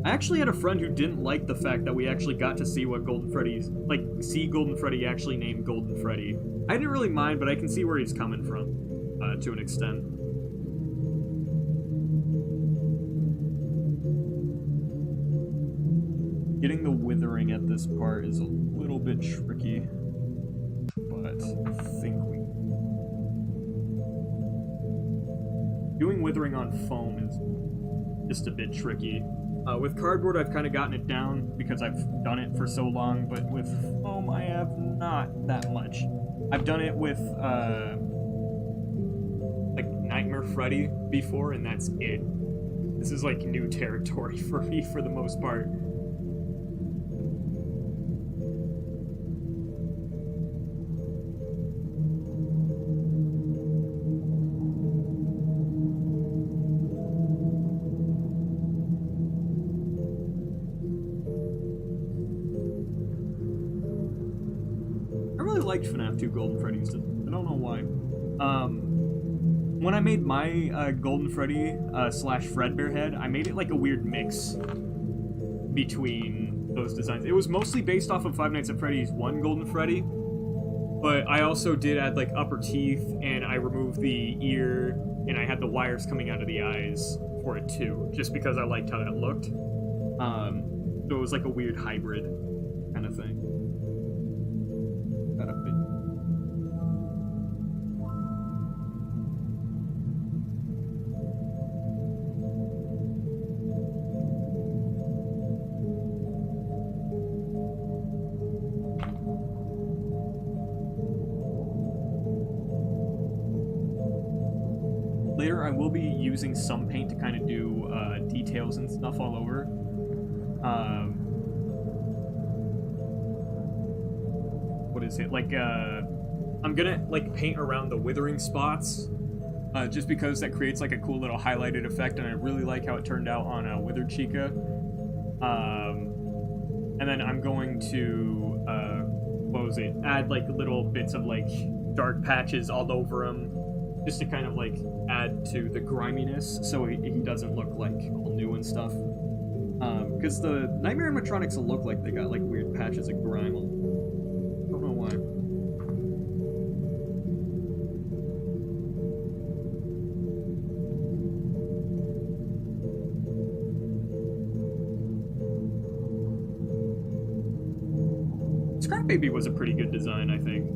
I actually had a friend who didn't like the fact that we actually got to see what Golden Freddy's, like, see Golden Freddy actually named Golden Freddy. I didn't really mind, but I can see where he's coming from, to an extent. Getting the withering at this part is a little bit tricky, but I think we... Doing withering on foam is just a bit tricky. With cardboard, I've kind of gotten it down because I've done it for so long, but with foam, I have not that much. I've done it with, like, Nightmare Freddy before, and that's it. This is, like, new territory for me for the most part. Liked FNaF 2 Golden Freddy's. I don't know why. When I made my Golden Freddy slash Fredbear head, I made it like a weird mix between those designs. It was mostly based off of Five Nights at Freddy's 1 Golden Freddy, but I also did add like upper teeth, and I removed the ear, and I had the wires coming out of the eyes for it too, just because I liked how that looked. So it was like a weird hybrid kind of thing. Later, I will be using some paint to kind of do details and stuff all over. What is it? Like, I'm gonna, like, paint around the withering spots, just because that creates, like, a cool little highlighted effect, and I really like how it turned out on Withered Chica. And then I'm going to, what was it? Add, like, little bits of, like, dark patches all over him, just to kind of, like, add to the griminess, so he doesn't look, like, all new and stuff. Because the Nightmare Animatronics will look like they got, like, weird patches of grime on them. I don't know why. Scrap Baby was a pretty good design, I think.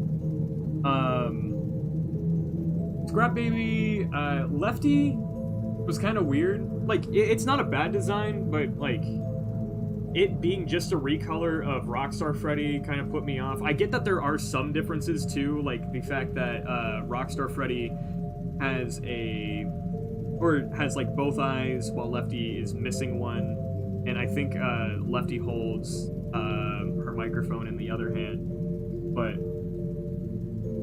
Scrap Baby, Lefty was kind of weird. Like, it's not a bad design, but, like, it being just a recolor of Rockstar Freddy kind of put me off. I get that there are some differences, too, like the fact that Rockstar Freddy has like, both eyes, while Lefty is missing one, and I think Lefty holds her microphone in the other hand, but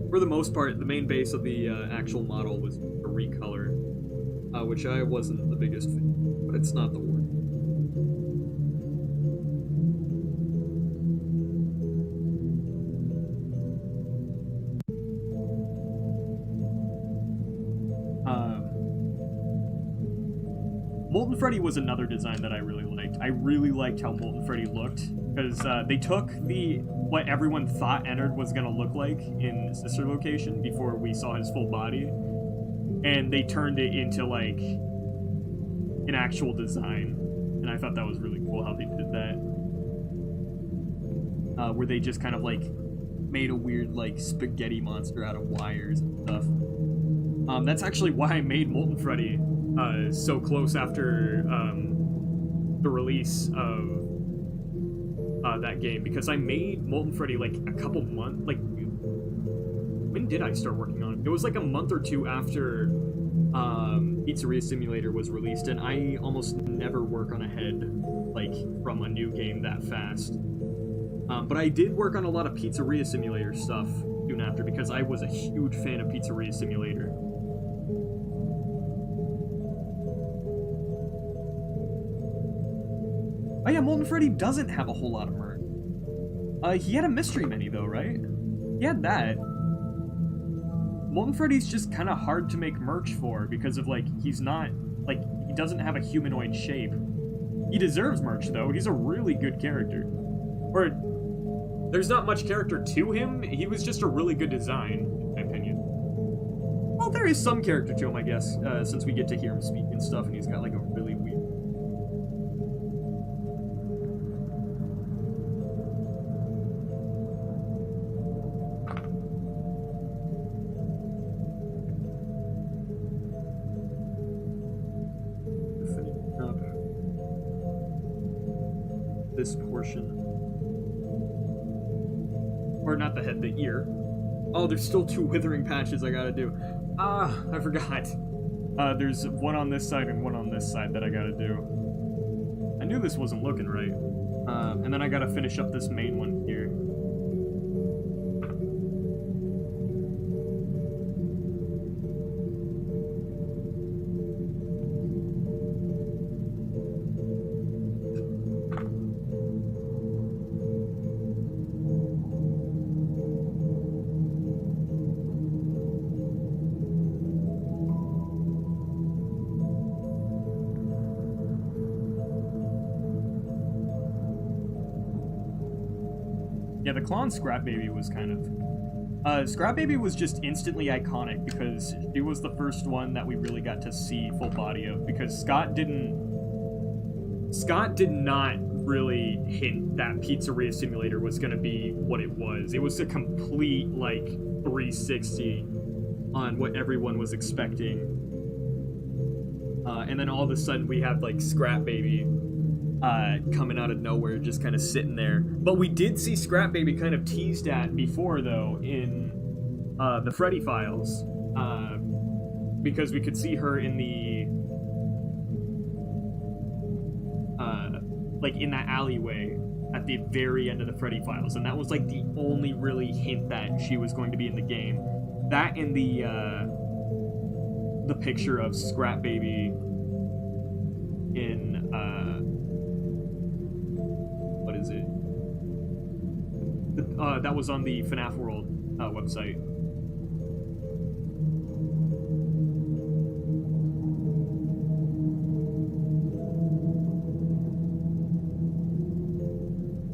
for the most part, the main base of the actual model was a recolor, which I wasn't the biggest fan, but it's not the worst. Molten Freddy was another design that I really liked. I really liked how Molten Freddy looked, because they took what everyone thought Ennard was going to look like in Sister Location before we saw his full body, and they turned it into, like, an actual design, and I thought that was really cool how they did that. Where they just kind of, like, made a weird, like, spaghetti monster out of wires and stuff. That's actually why I made Molten Freddy so close after the release of that game, because I made Molten Freddy like a couple months, like, when did I start working on it? It was like a month or two after Pizzeria Simulator was released, and I almost never work on a head, like, from a new game that fast. But I did work on a lot of Pizzeria Simulator stuff soon after, because I was a huge fan of Pizzeria Simulator. Oh yeah, Molten Freddy doesn't have a whole lot of merch. He had a mystery menu though, right? He had that. Molten Freddy's just kind of hard to make merch for because of, like, he's not, like, he doesn't have a humanoid shape. He deserves merch though. He's a really good character. Or, there's not much character to him. He was just a really good design, in my opinion. Well, there is some character to him, I guess, since we get to hear him speak and stuff, and he's got, like, a really weird... This portion. Or not the head, the ear. Oh, there's still 2 withering patches I gotta do. Ah, I forgot. There's one on this side and one on this side that I gotta do. I knew this wasn't looking right. And then I gotta finish up this main one here. Yeah, the Klon Scrap Baby was kind of... Scrap Baby was just instantly iconic because she was the first one that we really got to see full body of, because Scott did not really hint that Pizzeria Simulator was going to be what it was. It was a complete, like, 360 on what everyone was expecting. And then all of a sudden we have, like, Scrap Baby coming out of nowhere, just kind of sitting there. But we did see Scrap Baby kind of teased at before, though, in the Freddy files, because we could see her in the like in that alleyway at the very end of the Freddy files, and that was like the only really hint that she was going to be in the game. That and the picture of Scrap Baby in what is it? That was on the FNaF World website.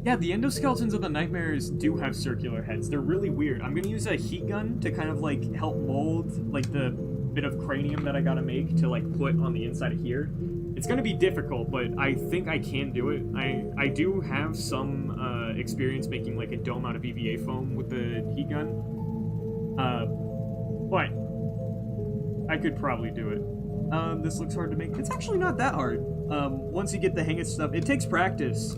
Yeah, the endoskeletons of the nightmares do have circular heads. They're really weird. I'm gonna use a heat gun to kind of like help mold like the bit of cranium that I gotta make to like put on the inside of here. It's gonna be difficult, but I think I can do it. I do have some experience making like a dome out of EVA foam with the heat gun, but I could probably do it. This looks hard to make. It's actually not that hard. Once you get the hang of stuff, it takes practice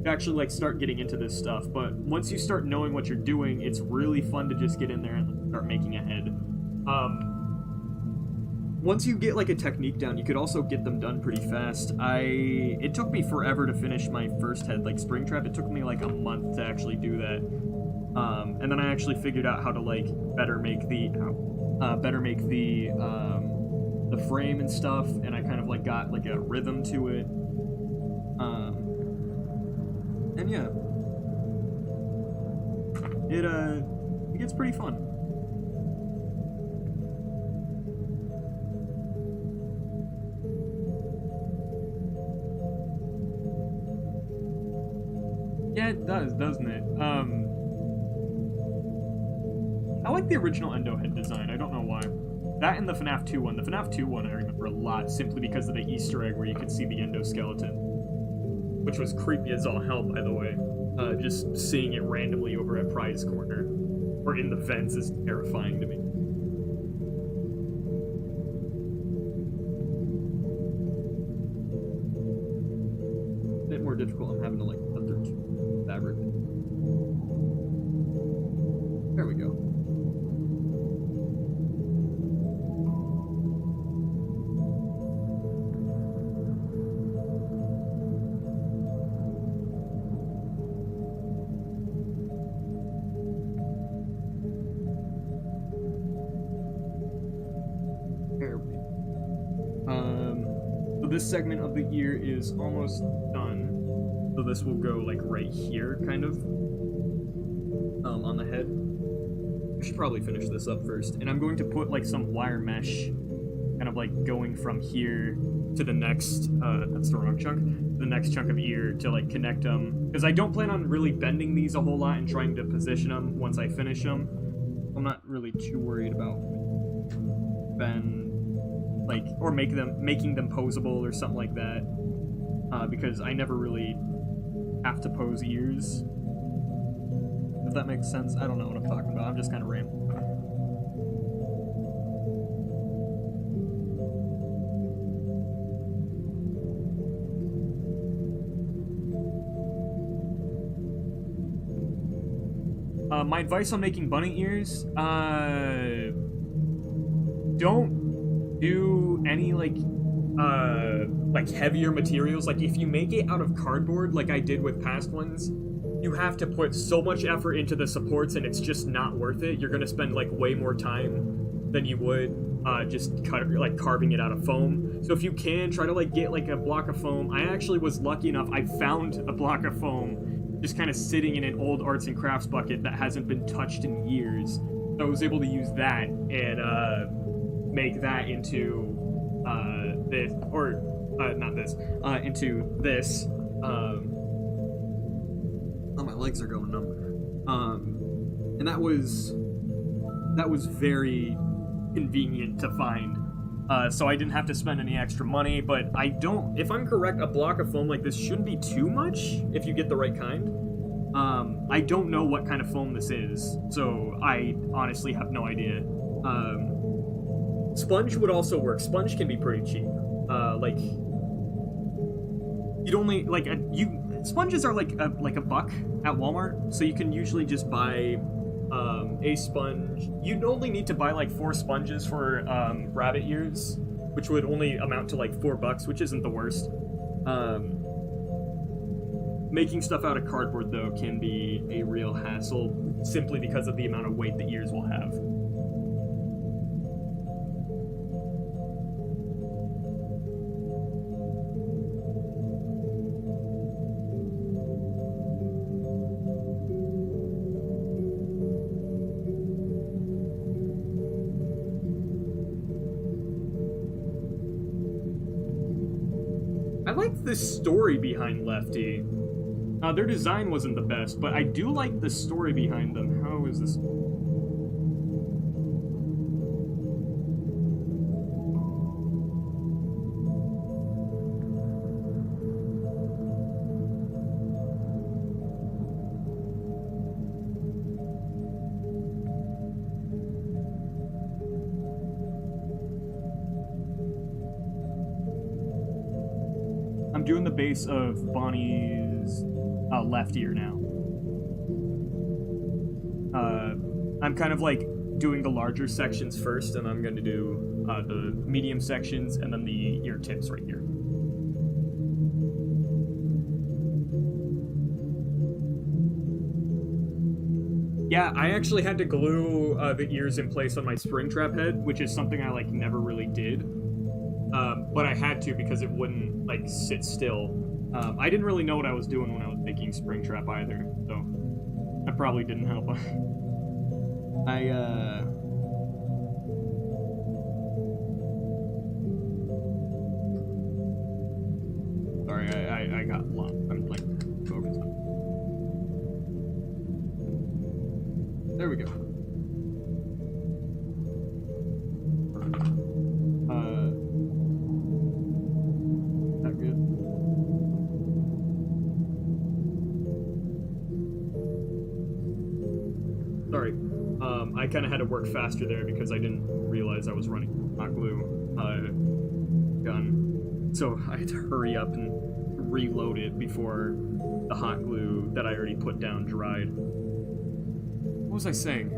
to actually like start getting into this stuff. But once you start knowing what you're doing, it's really fun to just get in there and start making a head. Once you get like a technique down, you could also get them done pretty fast. It took me forever to finish my first head, like Springtrap. It took me like a month to actually do that. And then I actually figured out how to like better make the frame and stuff, and I kind of like got like a rhythm to it. And yeah, it gets pretty fun. Yeah, it does, doesn't it? I like the original Endo head design. I don't know why. That and the FNaF 2 one. The FNaF 2 one I remember a lot, simply because of the Easter egg where you could see the endoskeleton. Which was creepy as all hell, by the way. Just seeing it randomly over at Prize Corner, or in the vents, is terrifying to me. A bit more difficult. I'm having to, like, cut through fabric. There we go. this segment of the ear is almost done. So this will go like right here, kind of, on the head. I should probably finish this up first. And I'm going to put like some wire mesh, kind of like going from here to the next, that's the wrong chunk, the next chunk of ear to like connect them. Because I don't plan on really bending these a whole lot and trying to position them once I finish them. I'm not really too worried about bend, like, or making them posable or something like that. Because I never really have to pose ears. If that makes sense. I don't know what I'm talking about. I'm just kind of rambling. My advice on making bunny ears, don't do any, like heavier materials. Like, if you make it out of cardboard, like I did with past ones, you have to put so much effort into the supports, and it's just not worth it. You're gonna spend, like, way more time than you would just carving it out of foam. So if you can, try to, like, get, like, a block of foam. I actually was lucky enough, I found a block of foam just kind of sitting in an old arts and crafts bucket that hasn't been touched in years. So I was able to use that and make that into this, or not this, into this. Oh, my legs are going numb. And that was very convenient to find. So I didn't have to spend any extra money, but if I'm correct, a block of foam like this shouldn't be too much if you get the right kind. I don't know what kind of foam this is, so I honestly have no idea. Sponge would also work. Sponge can be pretty cheap. Like, you'd only, like, sponges are like a buck at Walmart, so you can usually just buy a sponge. You'd only need to buy like 4 sponges for rabbit ears, which would only amount to like $4, which isn't the worst. Making stuff out of cardboard, though, can be a real hassle simply because of the amount of weight the ears will have. I like the story behind Lefty. Their design wasn't the best, but I do like the story behind them. How is this? I'm doing the base of Bonnie's left ear now. I'm kind of like doing the larger sections first, and I'm going to do the medium sections and then the ear tips right here. Yeah, I actually had to glue the ears in place on my Springtrap head, which is something I like never really did. But I had to because it wouldn't like sit still. I didn't really know what I was doing when I was making Springtrap either, so that probably didn't help. Sorry, I got lost. I'm like over this. There we go. Not good. Sorry. I kind of had to work faster there because I didn't realize I was running hot glue gun. So I had to hurry up and reload it before the hot glue that I already put down dried. What was I saying?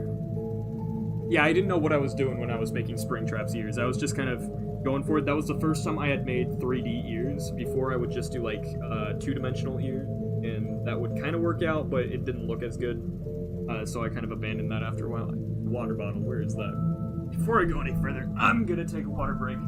Yeah, I didn't know what I was doing when I was making Springtrap's ears. I was just kind of going for it. That was the first time I had made 3D ears. Before, I would just do like 2-dimensional ears, and that would kind of work out, but it didn't look as good. So I kind of abandoned that after a while. Water bottle, where is that? Before I go any further, I'm gonna take a water break.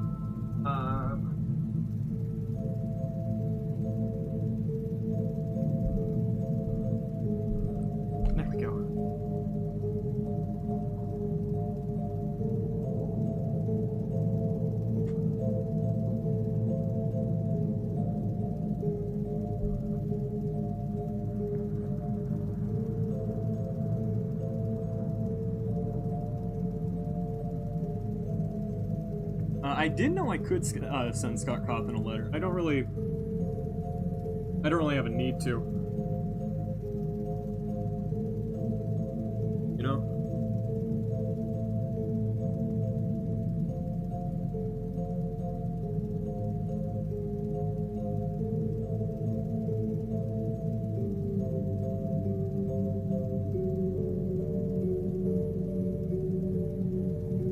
I did know I could send Scott Cawthon a letter. I don't really have a need to. You know?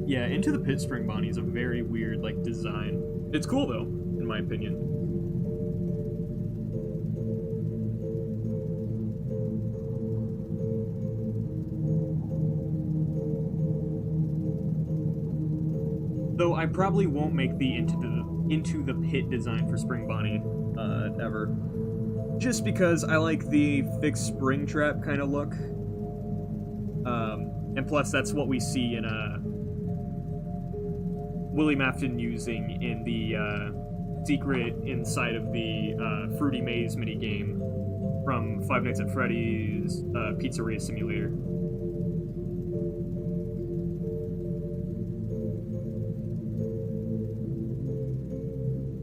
Yeah, Into the Pit Spring Bonnie is a very weird, like, design. It's cool, though, in my opinion. Though I probably won't make the Into the Pit design for Spring Bonnie, ever. Just because I like the fixed spring trap kind of look. And plus, that's what we see in, Willie Mafton using in the secret inside of the Fruity Maze minigame from Five Nights at Freddy's Pizzeria Simulator.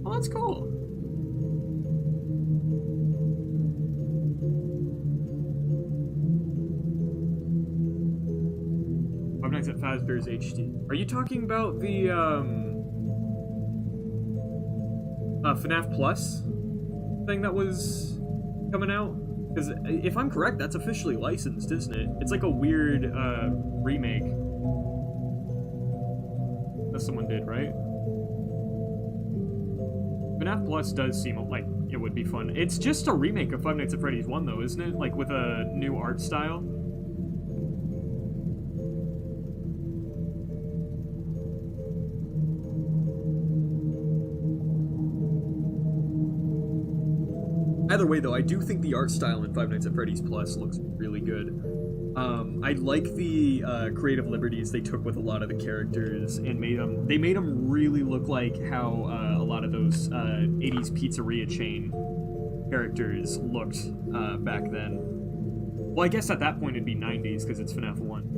Oh, that's cool. Five Nights at Fazbear's HD. Are you talking about the FNaF Plus thing that was coming out? Because if I'm correct, that's officially licensed, isn't it? It's like a weird remake that someone did, right? FNaF Plus does seem like it would be fun. It's just a remake of Five Nights at Freddy's 1, though, isn't it? Like, with a new art style. Either way, though, I do think the art style in Five Nights at Freddy's Plus looks really good. I like the creative liberties they took with a lot of the characters and made them really look like how a lot of those 80s pizzeria chain characters looked back then. Well, I guess at that point it'd be 90s because it's FNAF 1.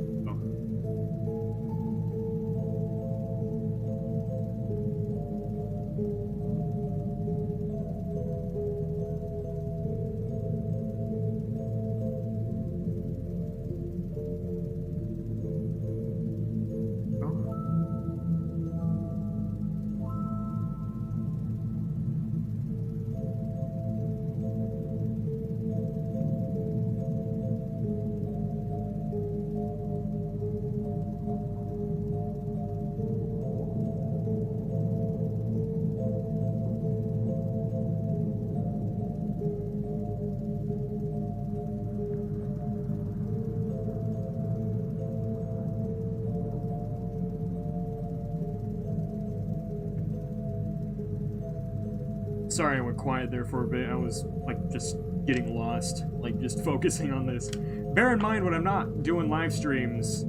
Sorry I went quiet there for a bit. I was, like, just getting lost. Like, just focusing on this. Bear in mind, when I'm not doing live streams,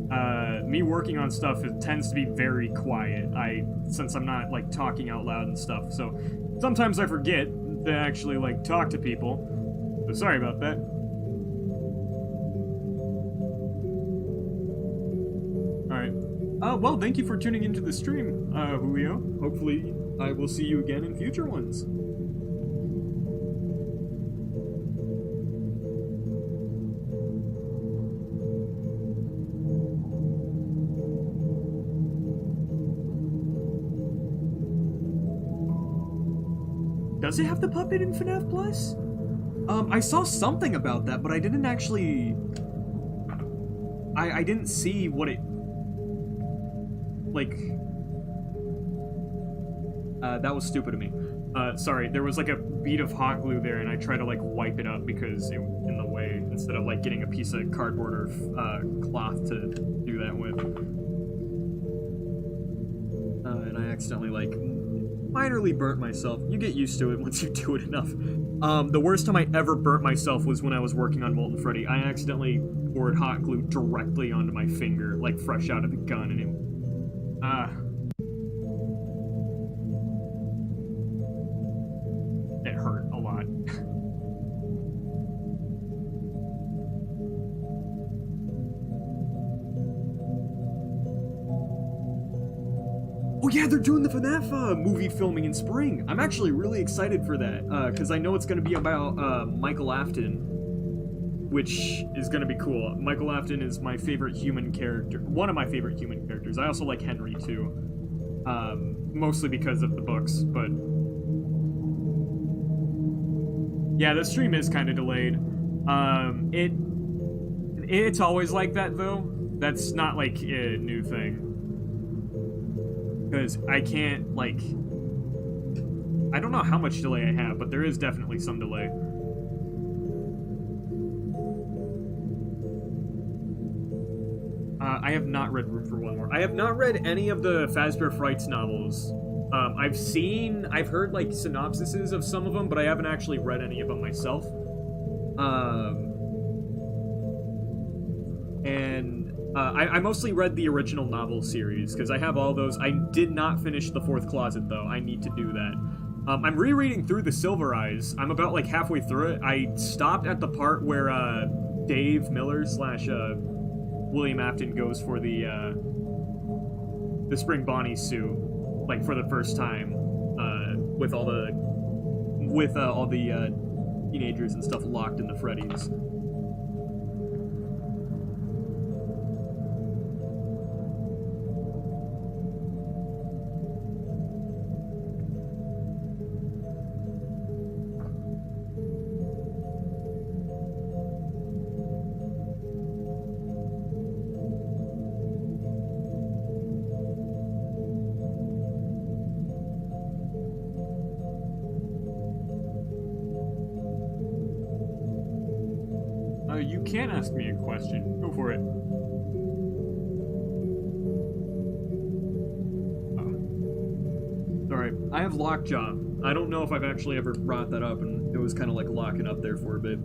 me working on stuff, it tends to be very quiet. Since I'm not, like, talking out loud and stuff. So, sometimes I forget to actually, like, talk to people. So, sorry about that. Alright. Well, thank you for tuning into the stream, Julio. Hopefully, I will see you again in future ones. Does it have the puppet in FNAF Plus? I saw something about that, but I didn't actually... I didn't see what it... Like... that was stupid of me. Sorry, there was like a bead of hot glue there, and I tried to like wipe it up because it was in the way, instead of like getting a piece of cardboard or cloth to do that with. And I accidentally like minorly burnt myself. You get used to it once you do it enough. The worst time I ever burnt myself was when I was working on Molten Freddy. I accidentally poured hot glue directly onto my finger, like fresh out of the gun, and it... It hurt a lot. Oh yeah, they're doing the FNaF movie filming in spring. I'm actually really excited for that, because I know it's going to be about Michael Afton, which is going to be cool. Michael Afton is my favorite human character, one of my favorite human characters. I also like Henry too, mostly because of the books, but yeah, the stream is kind of delayed. It's always like that though. That's not like a new thing. Because I can't, like... I don't know how much delay I have, but there is definitely some delay. I have not read Room for One More. I have not read any of the Fazbear Frights novels. I've heard, like, synopsises of some of them, but I haven't actually read any of them myself. I mostly read the original novel series, because I have all those. I did not finish The Fourth Closet, though. I need to do that. I'm rereading through The Silver Eyes. I'm about, like, halfway through it. I stopped at the part where, Dave Miller / William Afton goes for the Spring Bonnie suit, like, for the first time, with all the teenagers and stuff locked in the Freddy's. You can ask me a question. Go for it. Sorry, I have lockjaw. I don't know if I've actually ever brought that up, and it was kind of like locking up there for a bit.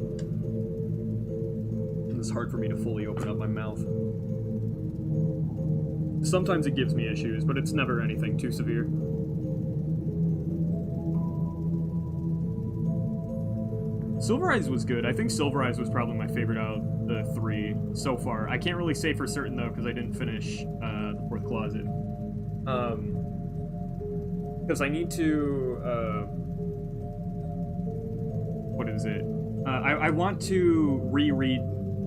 It was hard for me to fully open up my mouth. Sometimes it gives me issues, but it's never anything too severe. Silver Eyes was good. I think Silver Eyes was probably my favorite out of the three so far. I can't really say for certain, though, because I didn't finish The Fourth Closet. Because I need to... what is it? I want to reread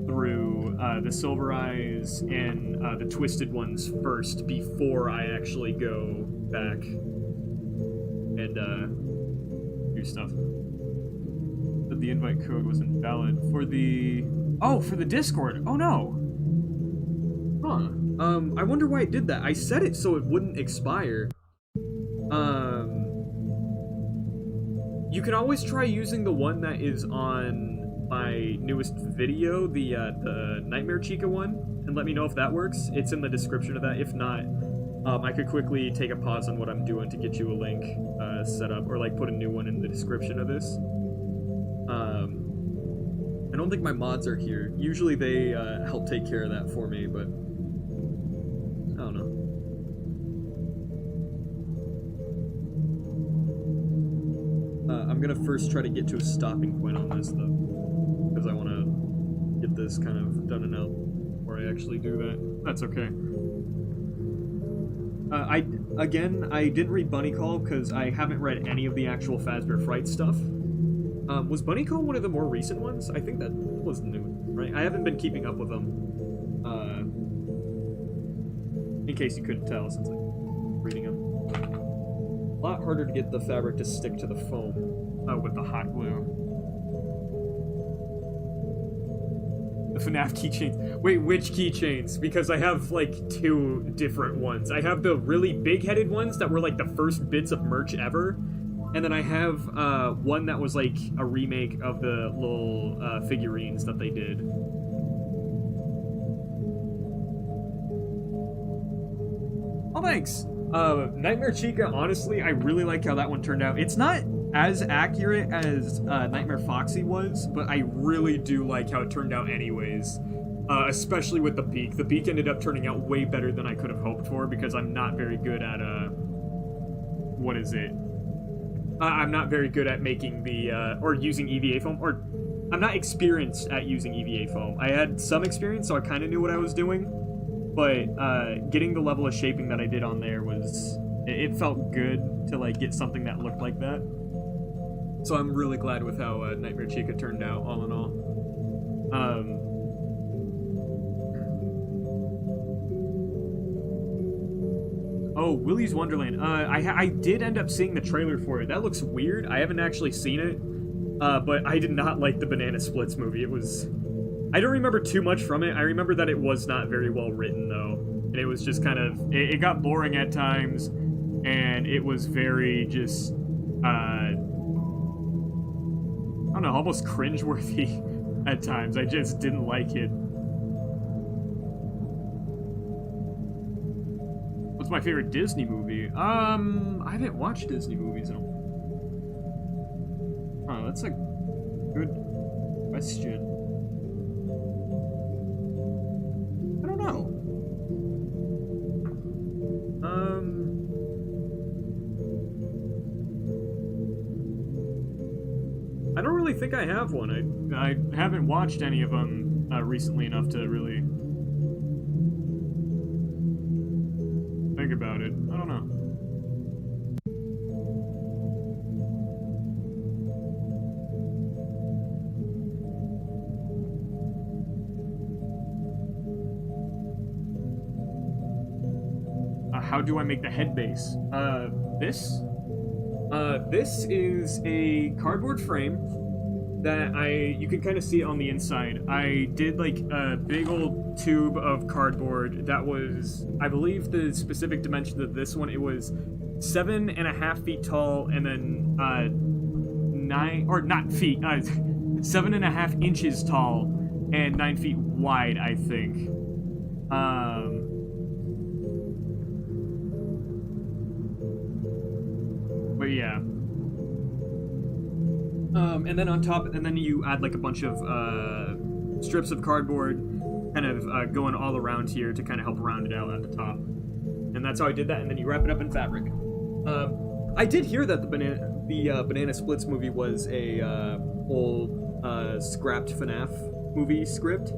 through the Silver Eyes and the Twisted ones first before I actually go back and do stuff. The invite code was invalid for the... Oh, for the Discord. Oh, no. Huh. I wonder why it did that. I set it so it wouldn't expire. You can always try using the one that is on my newest video, the Nightmare Chica one, and let me know if that works. It's in the description of that. If not, I could quickly take a pause on what I'm doing to get you a link set up, or like put a new one in the description of this. I don't think my mods are here. Usually they help take care of that for me, but I don't know. I'm gonna first try to get to a stopping point on this, though, because I want to get this kind of done and out before I actually do that. That's okay. I didn't read Bunny Call because I haven't read any of the actual Fazbear Fright stuff. Was Bunny Call one of the more recent ones? I think that was new, right? I haven't been keeping up with them. In case you couldn't tell, since I'm reading them. A lot harder to get the fabric to stick to the foam with the hot glue. The FNaF keychains. Wait, which keychains? Because I have, like, two different ones. I have the really big-headed ones that were, like, the first bits of merch ever. And then I have one that was like a remake of the little figurines that they did. Oh, thanks! Nightmare Chica, honestly, I really like how that one turned out. It's not as accurate as Nightmare Foxy was, but I really do like how it turned out anyways. Especially with the beak. The beak ended up turning out way better than I could have hoped for, because I'm not very good at, what is it? I'm not very good at making the, or using EVA foam, or I'm not experienced at using EVA foam. I had some experience, so I kind of knew what I was doing, but getting the level of shaping that I did on there was it felt good to like get something that looked like that. So I'm really glad with how Nightmare Chica turned out, all in all. Oh, Willy's Wonderland. I did end up seeing the trailer for it. That looks weird. I haven't actually seen it, but I did not like the Banana Splits movie. It was... I don't remember too much from it. I remember that it was not very well written, though. And it was just kind of... It got boring at times, and it was very just... I don't know, almost cringeworthy at times. I just didn't like it. What's my favorite Disney movie? I haven't watched Disney movies in a while. Oh, that's a good question. I don't know. I don't really think I have one. I haven't watched any of them recently enough to really think about it. I don't know. How do I make the head base? This is a cardboard frame that you can kind of see it on the inside. I did like a big old tube of cardboard that was, I believe the specific dimensions of this one, it was 7.5 feet tall, and then 7.5 inches tall and 9 feet wide, I think. But yeah. And then on top, and then you add like a bunch of strips of cardboard, kind of going all around here to kind of help round it out at the top. And that's how I did that. And then you wrap it up in fabric. I did hear that the Banana Splits movie was a old scrapped FNaF movie script.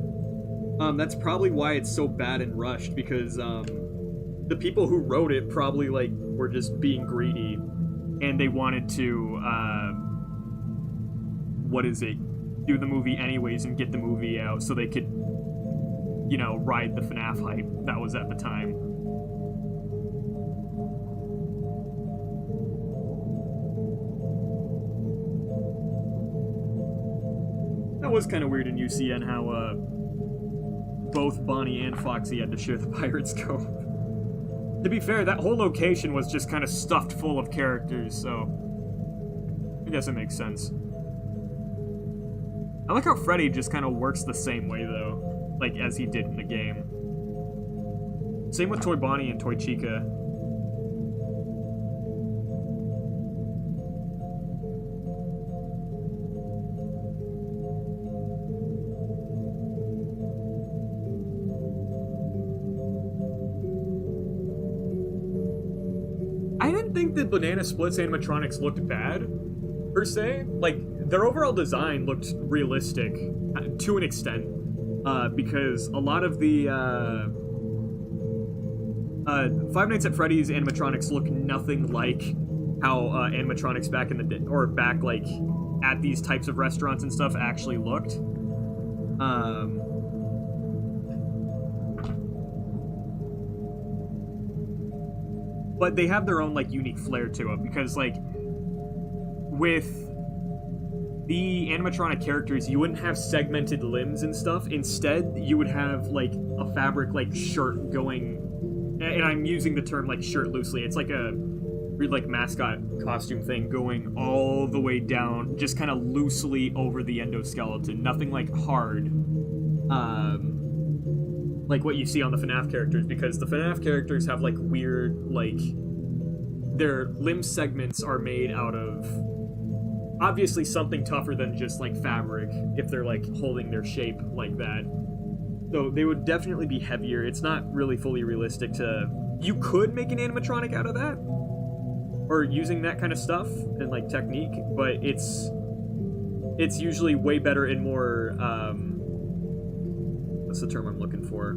That's probably why it's so bad and rushed, because the people who wrote it probably like were just being greedy, and they wanted to do the movie anyways and get the movie out so they could, you know, ride the FNaF hype that was at the time. That was kind of weird in UCN how both Bonnie and Foxy had to share the pirate scope. To be fair, that whole location was just kind of stuffed full of characters, so I guess it makes sense. I like how Freddy just kind of works the same way, though, like as he did in the game. Same with Toy Bonnie and Toy Chica. I didn't think the Banana Splits animatronics looked bad, per se. Like, their overall design looked realistic, to an extent, because a lot of the Five Nights at Freddy's animatronics look nothing like how animatronics back in the day, or back, like, at these types of restaurants and stuff actually looked. But they have their own, like, unique flair to it, because, like, with the animatronic characters, you wouldn't have segmented limbs and stuff. Instead, you would have, like, a fabric, like, shirt going, and I'm using the term, like, shirt loosely. It's like a weird, like, mascot costume thing going all the way down, just kind of loosely over the endoskeleton. Nothing, like, hard. Like what you see on the FNaF characters, because the FNaF characters have, like, weird, like, their limb segments are made out of obviously something tougher than just, like, fabric, if they're, like, holding their shape like that. So they would definitely be heavier. It's not really fully realistic to... You could make an animatronic out of that, or using that kind of stuff and, like, technique, but it's usually way better and more, what's the term I'm looking for?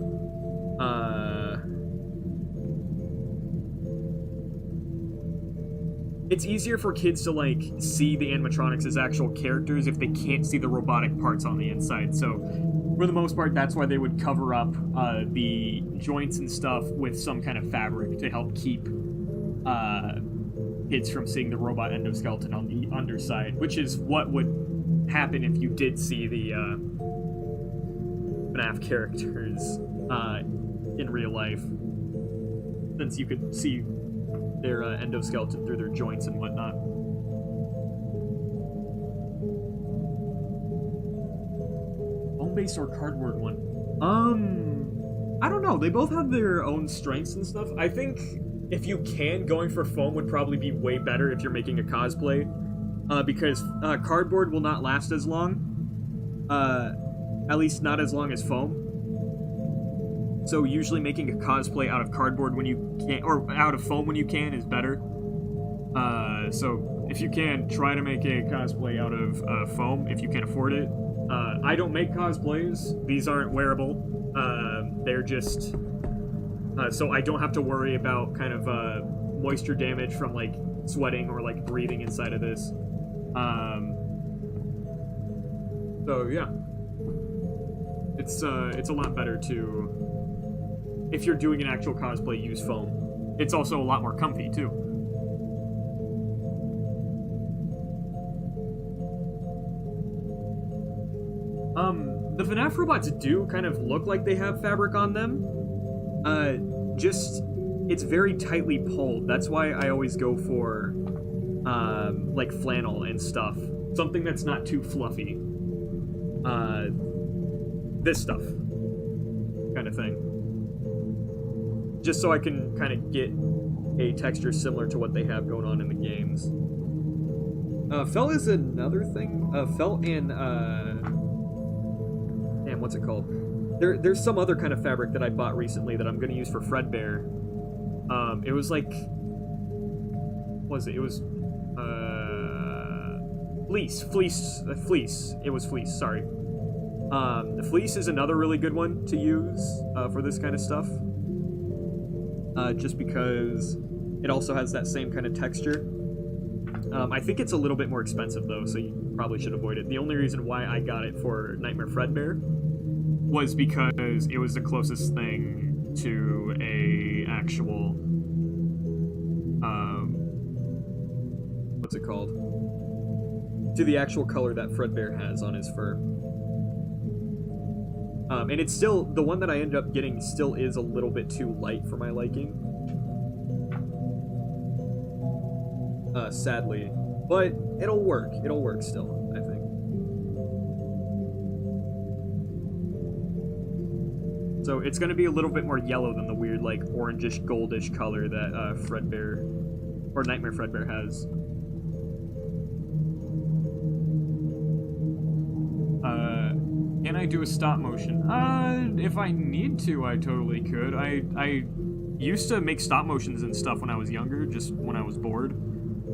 it's easier for kids to, like, see the animatronics as actual characters if they can't see the robotic parts on the inside. So, for the most part, that's why they would cover up the joints and stuff with some kind of fabric to help keep kids from seeing the robot endoskeleton on the underside, which is what would happen if you did see the FNaF characters in real life, since you could see their endoskeleton through their joints and whatnot. Foam-based or cardboard one? I don't know. They both have their own strengths and stuff. I think if you can, going for foam would probably be way better if you're making a cosplay, because cardboard will not last as long. At least not as long as foam. So usually making a cosplay out of cardboard when you can, or out of foam when you can, is better. So if you can, try to make a cosplay out of foam if you can afford it. I don't make cosplays. These aren't wearable. They're just... so I don't have to worry about kind of moisture damage from, like, sweating or, like, breathing inside of this. So, yeah. It's a lot better to... if you're doing an actual cosplay, use foam. It's also a lot more comfy, too. The FNaF robots do kind of look like they have fabric on them. Just, it's very tightly pulled. That's why I always go for, like, flannel and stuff. Something that's not too fluffy. This stuff. Kind of thing. Just so I can kind of get a texture similar to what they have going on in the games. Felt is another thing. Felt and, damn, what's it called? There's some other kind of fabric that I bought recently that I'm going to use for Fredbear. It was like... what was it? It was, fleece. Fleece. It was fleece, sorry. The fleece is another really good one to use, for this kind of stuff. Just because it also has that same kind of texture. I think it's a little bit more expensive, though, so you probably should avoid it. The only reason why I got it for Nightmare Fredbear was because it was the closest thing to a actual, what's it called? To the actual color that Fredbear has on his fur. And it's still, the one that I ended up getting still is a little bit too light for my liking. Sadly. But it'll work. It'll work still, I think. So it's going to be a little bit more yellow than the weird, like, orangish, goldish color that Fredbear, or Nightmare Fredbear has. Can I do a stop motion? If I need to, I totally could. I used to make stop motions and stuff when I was younger, just when I was bored.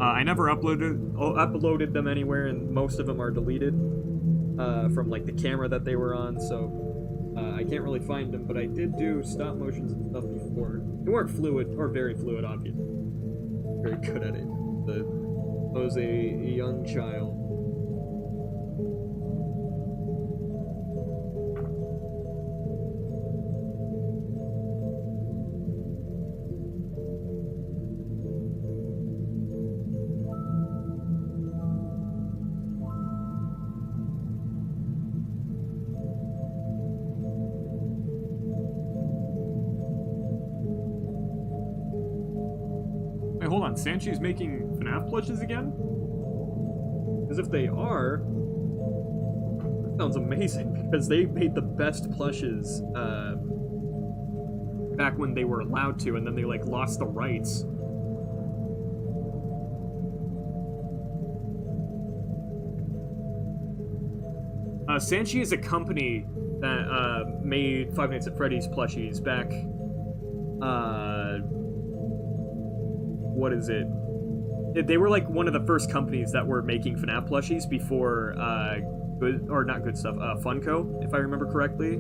I never uploaded them anywhere, and most of them are deleted from, like, the camera that they were on, so I can't really find them, but I did do stop motions and stuff before. They weren't fluid, or very fluid, obviously. Very good at it. I was a young child. Hold on, Sanshee's making FNaF plushes again? Because if they are, that sounds amazing, because they made the best plushes back when they were allowed to, and then they, like, lost the rights. Sanshee is a company that made Five Nights at Freddy's plushies back, what is it? They were, like, one of the first companies that were making FNaF plushies before, not Good Stuff, Funko, if I remember correctly.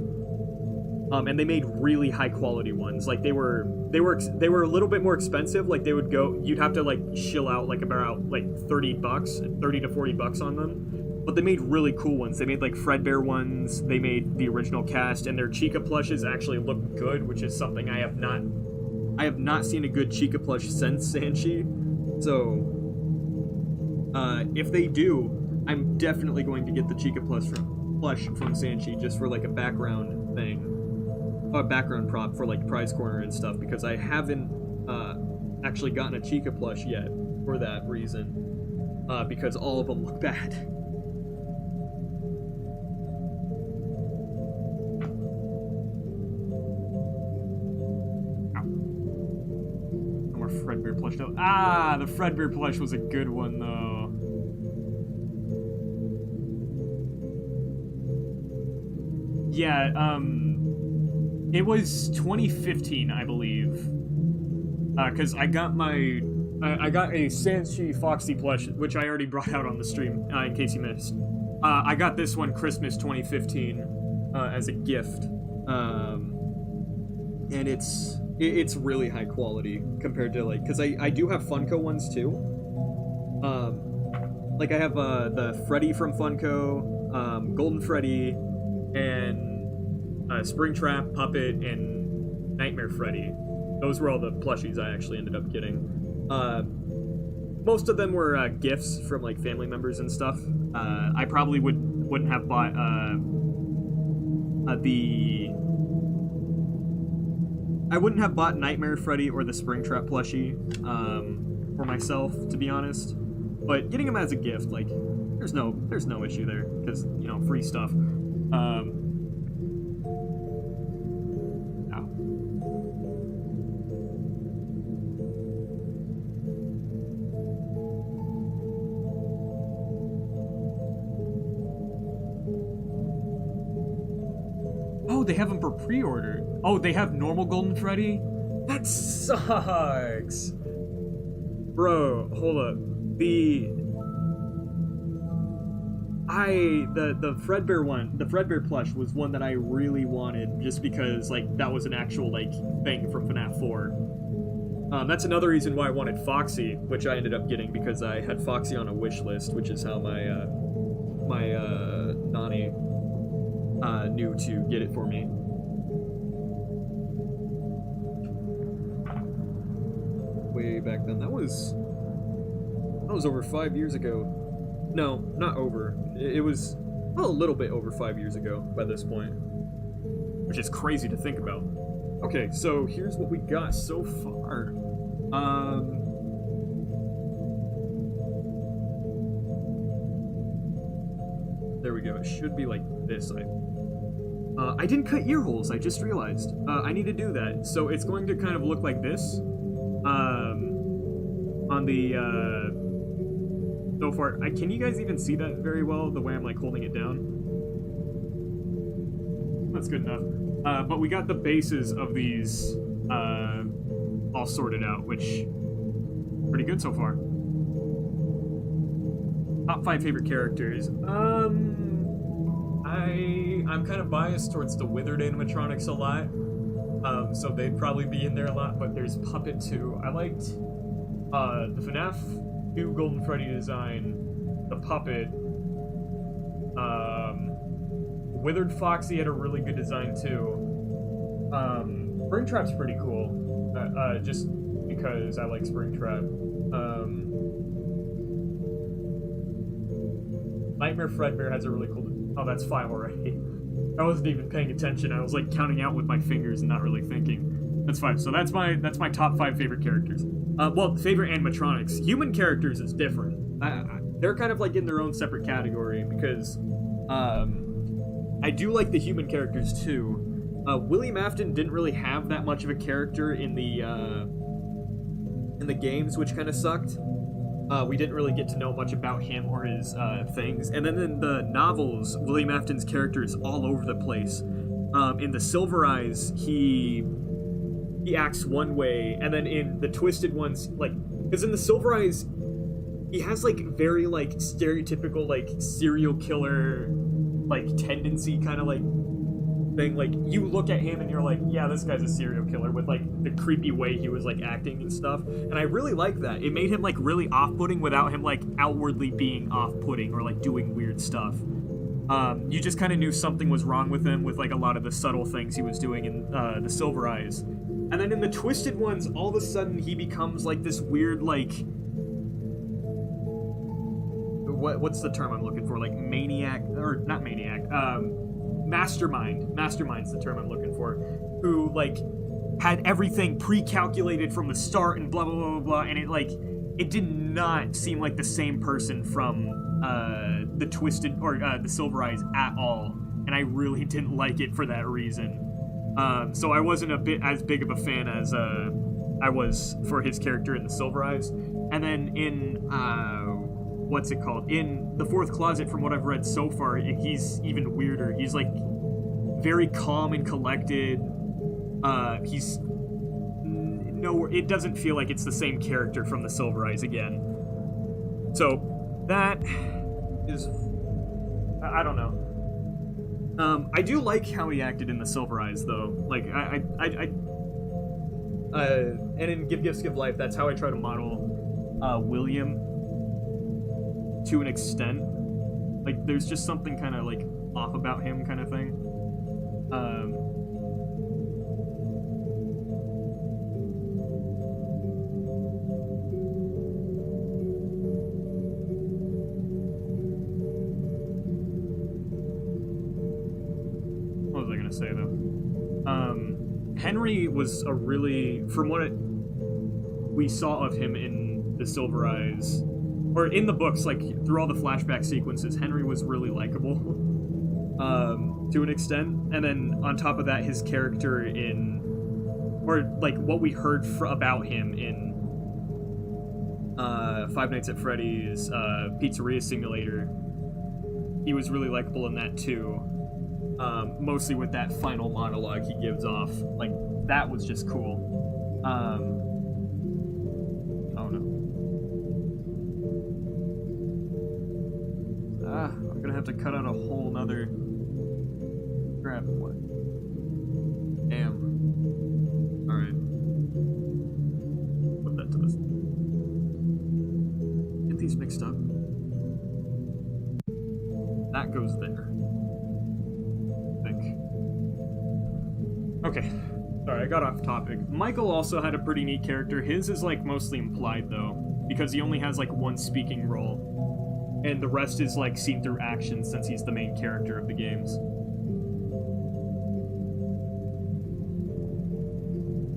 And they made really high quality ones. Like they were a little bit more expensive. Like you'd have to like shill out like about like $30, $30 to $40 on them. But they made really cool ones. They made like Fredbear ones. They made the original cast, and their Chica plushes actually look good, which is something I have not seen a good Chica plush since Sanshee. So if they do, I'm definitely going to get the Chica plush from Sanshee just for like a background thing. A background prop for like prize corner and stuff, because I haven't actually gotten a Chica plush yet for that reason, because all of them look bad. No more Fredbear plush though. Ah, the Fredbear plush was a good one though. Yeah, it was 2015, I believe, because I got a Sanshee Foxy plush, which I already brought out on the stream, in case you missed. I got this one Christmas 2015 as a gift, and it's really high quality compared to like, because I do have Funko ones too. Like I have the Freddy from Funko, Golden Freddy, and Springtrap, Puppet, and Nightmare Freddy. Those were all the plushies I actually ended up getting. Most of them were gifts from like family members and stuff. I probably wouldn't have bought I wouldn't have bought Nightmare Freddy or the Springtrap plushie for myself, to be honest. But getting them as a gift, like, there's no issue there, because, you know, free stuff. Oh, they have them for pre-order. Oh, they have normal Golden Freddy? That sucks! Bro, hold up. The Fredbear one, the Fredbear plush was one that I really wanted, just because, like, that was an actual, like, thing from FNaF 4. That's another reason why I wanted Foxy, which I ended up getting because I had Foxy on a wish list, which is how my Nani knew to get it for me. Way back then. That was over 5 years ago. No, not over. It was, well, a little bit over 5 years ago by this point. Which is crazy to think about. Okay, so here's what we got so far. There we go. It should be like this. I didn't cut ear holes, I just realized. I need to do that. So it's going to kind of look like this. On the, so far, can you guys even see that very well, the way I'm, like, holding it down? That's good enough. But we got the bases of these, all sorted out, which, pretty good so far. Top 5 favorite characters. I'm kind of biased towards the withered animatronics a lot. So they'd probably be in there a lot, but there's Puppet too. I liked the FNaF 2 Golden Freddy design, the Puppet. Withered Foxy had a really good design too. Springtrap's pretty cool, just because I like Springtrap. Nightmare Fredbear has a really cool... Oh, that's 5 already. I wasn't even paying attention. I was like counting out with my fingers and not really thinking. That's 5. So that's my top 5 favorite characters. Well, favorite animatronics. Human characters is different. They're kind of like in their own separate category because I do like the human characters too. William Afton didn't really have that much of a character in the games, which kind of sucked. We didn't really get to know much about him or his things. And then in the novels, William Afton's character is all over the place. In the Silver Eyes, he acts one way, and then in the Twisted ones, like, because in the Silver Eyes, he has, like, very, like, stereotypical, like, serial killer, like, tendency, kind of, like, thing. Like, you look at him and you're like, yeah, this guy's a serial killer, with like the creepy way he was like acting and stuff. And I really like that. It made him like really off-putting without him like outwardly being off-putting or like doing weird stuff. You just kind of knew something was wrong with him with like a lot of the subtle things he was doing in the Silver Eyes. And then in the Twisted ones, all of a sudden he becomes like this weird like, what's the term I'm looking for? Like maniac, or not maniac, mastermind. Mastermind's the term I'm looking for. Who like had everything pre-calculated from the start and blah blah blah blah blah, and it did not seem like the same person from the Twisted or the Silver Eyes at all, and I really didn't like it for that reason. So I wasn't as big of a fan as I was for his character in the Silver Eyes. And then in what's it called? In the Fourth Closet, from what I've read so far, he's even weirder. He's like very calm and collected. It doesn't feel like it's the same character from the Silver Eyes again. So that is, I don't know. I do like how he acted in the Silver Eyes, though. Like, and in Give Gifts, Give Life, that's how I try to model William to an extent. Like, there's just something kind of, like, off about him kind of thing. What was I gonna say, though? Henry was a really, from what we saw of him in the Silver Eyes, or in the books, like, through all the flashback sequences, Henry was really likable, to an extent. And then, on top of that, his character in, or, like, what we heard about him in Five Nights at Freddy's Pizzeria Simulator, he was really likable in that, too. Mostly with that final monologue he gives off. Like, that was just cool. Oh no. I'm gonna have to cut out a whole nother... Grab what? Damn. Alright. Put that to this. Get these mixed up. That goes there. Okay, sorry, I got off topic. Michael also had a pretty neat character. His is, like, mostly implied, though, because he only has, like, one speaking role, and the rest is, like, seen through action since he's the main character of the games.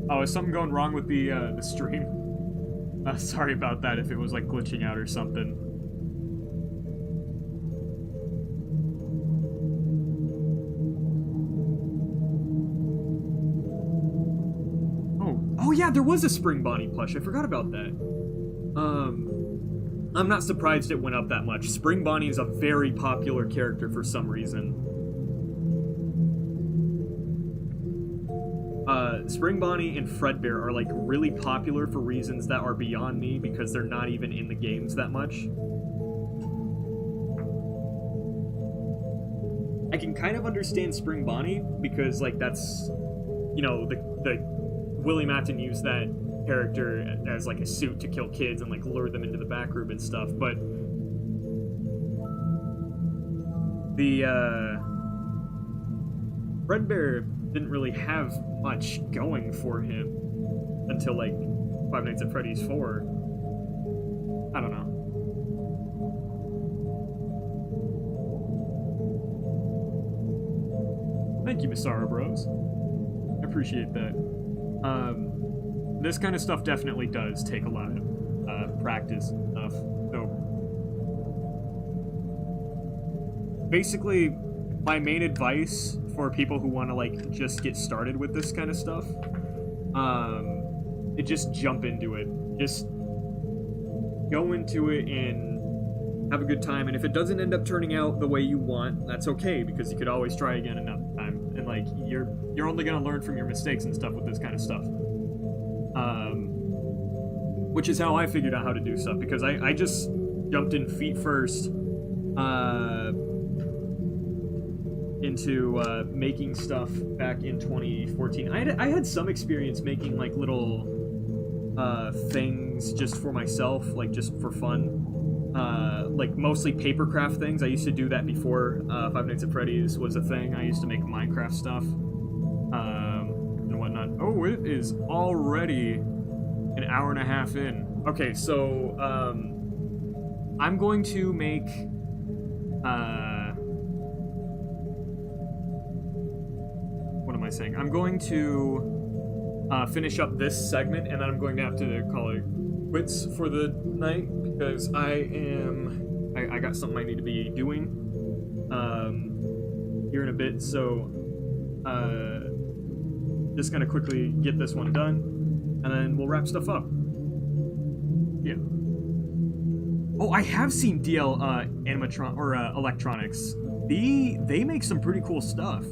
Oh, is something going wrong with the stream? Sorry about that if it was, like, glitching out or something. Oh yeah, there was a Spring Bonnie plush. I forgot about that. I'm not surprised it went up that much. Spring Bonnie is a very popular character for some reason. Spring Bonnie and Fredbear are like really popular for reasons that are beyond me because they're not even in the games that much. I can kind of understand Spring Bonnie because, like, that's, you know, the Willie Matton used that character as, like, a suit to kill kids and, like, lure them into the back room and stuff, but the, Fredbear didn't really have much going for him until, like, Five Nights at Freddy's 4. I don't know. Thank you, Misara Bros. I appreciate that. This kind of stuff definitely does take a lot of practice and stuff. So basically, my main advice for people who want to, like, just get started with this kind of stuff, just jump into it. Just go into it and have a good time. And if it doesn't end up turning out the way you want, that's okay, because you could always try again another time. And, like, you're only gonna learn from your mistakes and stuff with this kind of stuff. Which is how I figured out how to do stuff, because I just jumped in feet first. into making stuff back in 2014. I had some experience making like little things just for myself, like just for fun. Like mostly papercraft things. I used to do that before Five Nights at Freddy's was a thing. I used to make Minecraft stuff and whatnot. Oh, it is already an hour and a half in. Okay, so I'm going to make what am I saying? I'm going to finish up this segment, and then I'm going to have to call it quits for the night because I got something I need to be doing here in a bit. So just gonna quickly get this one done, and then we'll wrap stuff up. Yeah. Oh, I have seen DL Animatronic or Electronics. They make some pretty cool stuff.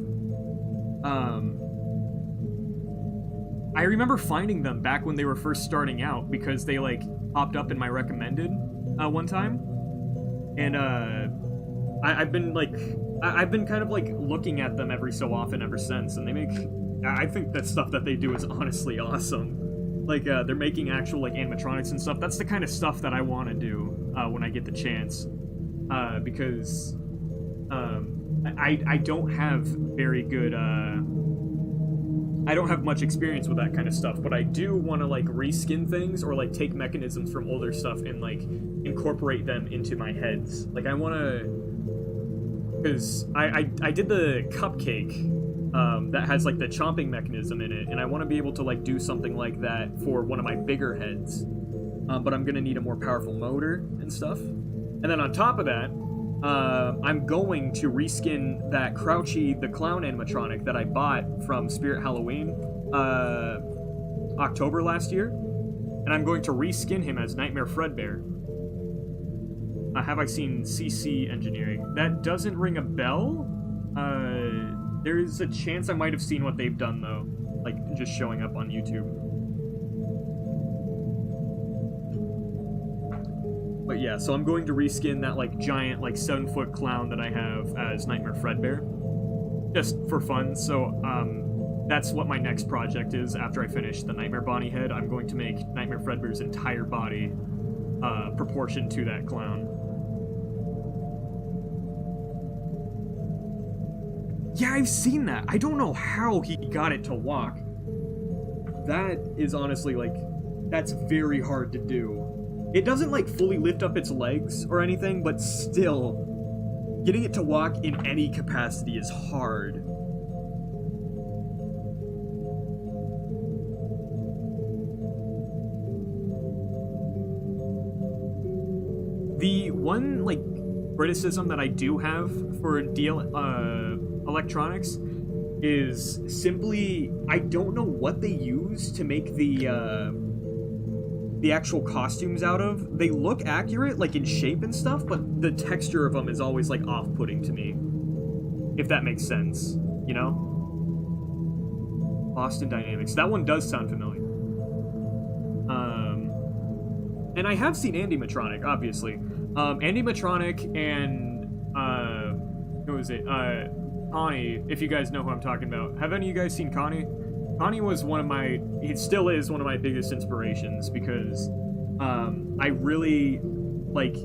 I remember finding them back when they were first starting out because they like popped up in my recommended one time, and I've been kind of like looking at them every so often ever since, and I think that stuff that they do is honestly awesome. Like they're making actual like animatronics and stuff. That's the kind of stuff that I want to do when I get the chance, because I don't have very good. I don't have much experience with that kind of stuff, but I do want to like reskin things or like take mechanisms from older stuff and like incorporate them into my heads. Like I want to, because I did the cupcake that has like the chomping mechanism in it, and I want to be able to like do something like that for one of my bigger heads, but I'm gonna need a more powerful motor and stuff. And then on top of that, I'm going to reskin that Crouchy the Clown animatronic that I bought from Spirit Halloween October last year, and I'm going to reskin him as Nightmare Fredbear. Have I seen CC Engineering? That doesn't ring a bell. There's a chance I might have seen what they've done though, like just showing up on YouTube. But yeah, so I'm going to reskin that like giant like 7-foot clown that I have as Nightmare Fredbear, just for fun. So that's what my next project is after I finish the Nightmare Bonnie head. I'm going to make Nightmare Fredbear's entire body proportioned to that clown. Yeah, I've seen that. I don't know how he got it to walk. That is honestly like, that's very hard to do. It doesn't like fully lift up its legs or anything, but still, getting it to walk in any capacity is hard. The one like criticism that I do have for DL Electronics is simply I don't know what they use to make the actual costumes out of. They look accurate, like in shape and stuff, but the texture of them is always like off-putting to me, if that makes sense, you know? Boston Dynamics. That one does sound familiar. And I have seen Animatronic, obviously. Animatronic and who is it? Connie, if you guys know who I'm talking about. Have any of you guys seen Connie? Connie was one of my, it still is one of my biggest inspirations because I really, like,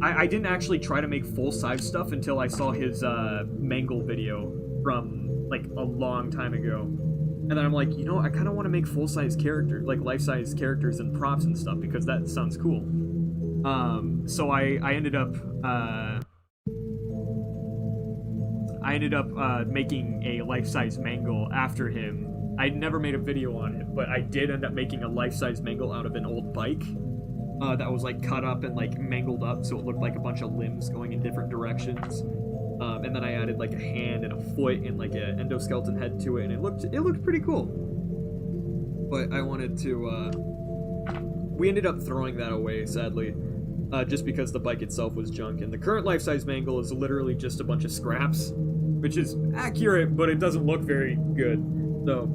I didn't actually try to make full-size stuff until I saw his Mangle video from, like, a long time ago. And then I'm like, you know, I kind of want to make full-size characters, like, life-size characters and props and stuff because that sounds cool. So I ended up making a life-size Mangle after him. I never made a video on it, but I did end up making a life-size Mangle out of an old bike that was like cut up and like mangled up, so it looked like a bunch of limbs going in different directions. And then I added like a hand and a foot and like an endoskeleton head to it, and it looked pretty cool. But I wanted to. We ended up throwing that away, sadly. Just because the bike itself was junk, and the current life-size Mangle is literally just a bunch of scraps, which is accurate, but it doesn't look very good. So,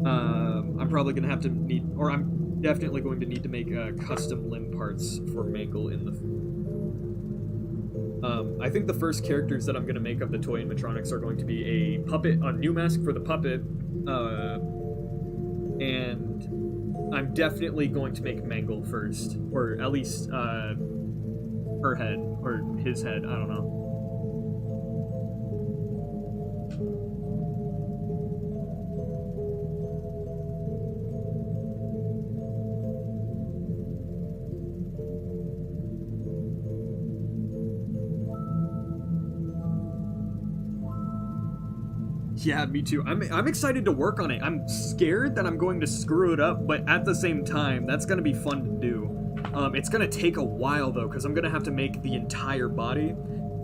I'm probably gonna have to I'm definitely going to need to make custom limb parts for Mangle in the. I think the first characters that I'm going to make of the toy animatronics are going to be a puppet, a new mask for the puppet, and I'm definitely going to make Mangle first, or at least her head, or his head, I don't know. Yeah, me too. I'm excited to work on it. I'm scared that I'm going to screw it up, but at the same time, that's gonna be fun to do. It's gonna take a while though, because I'm gonna have to make the entire body.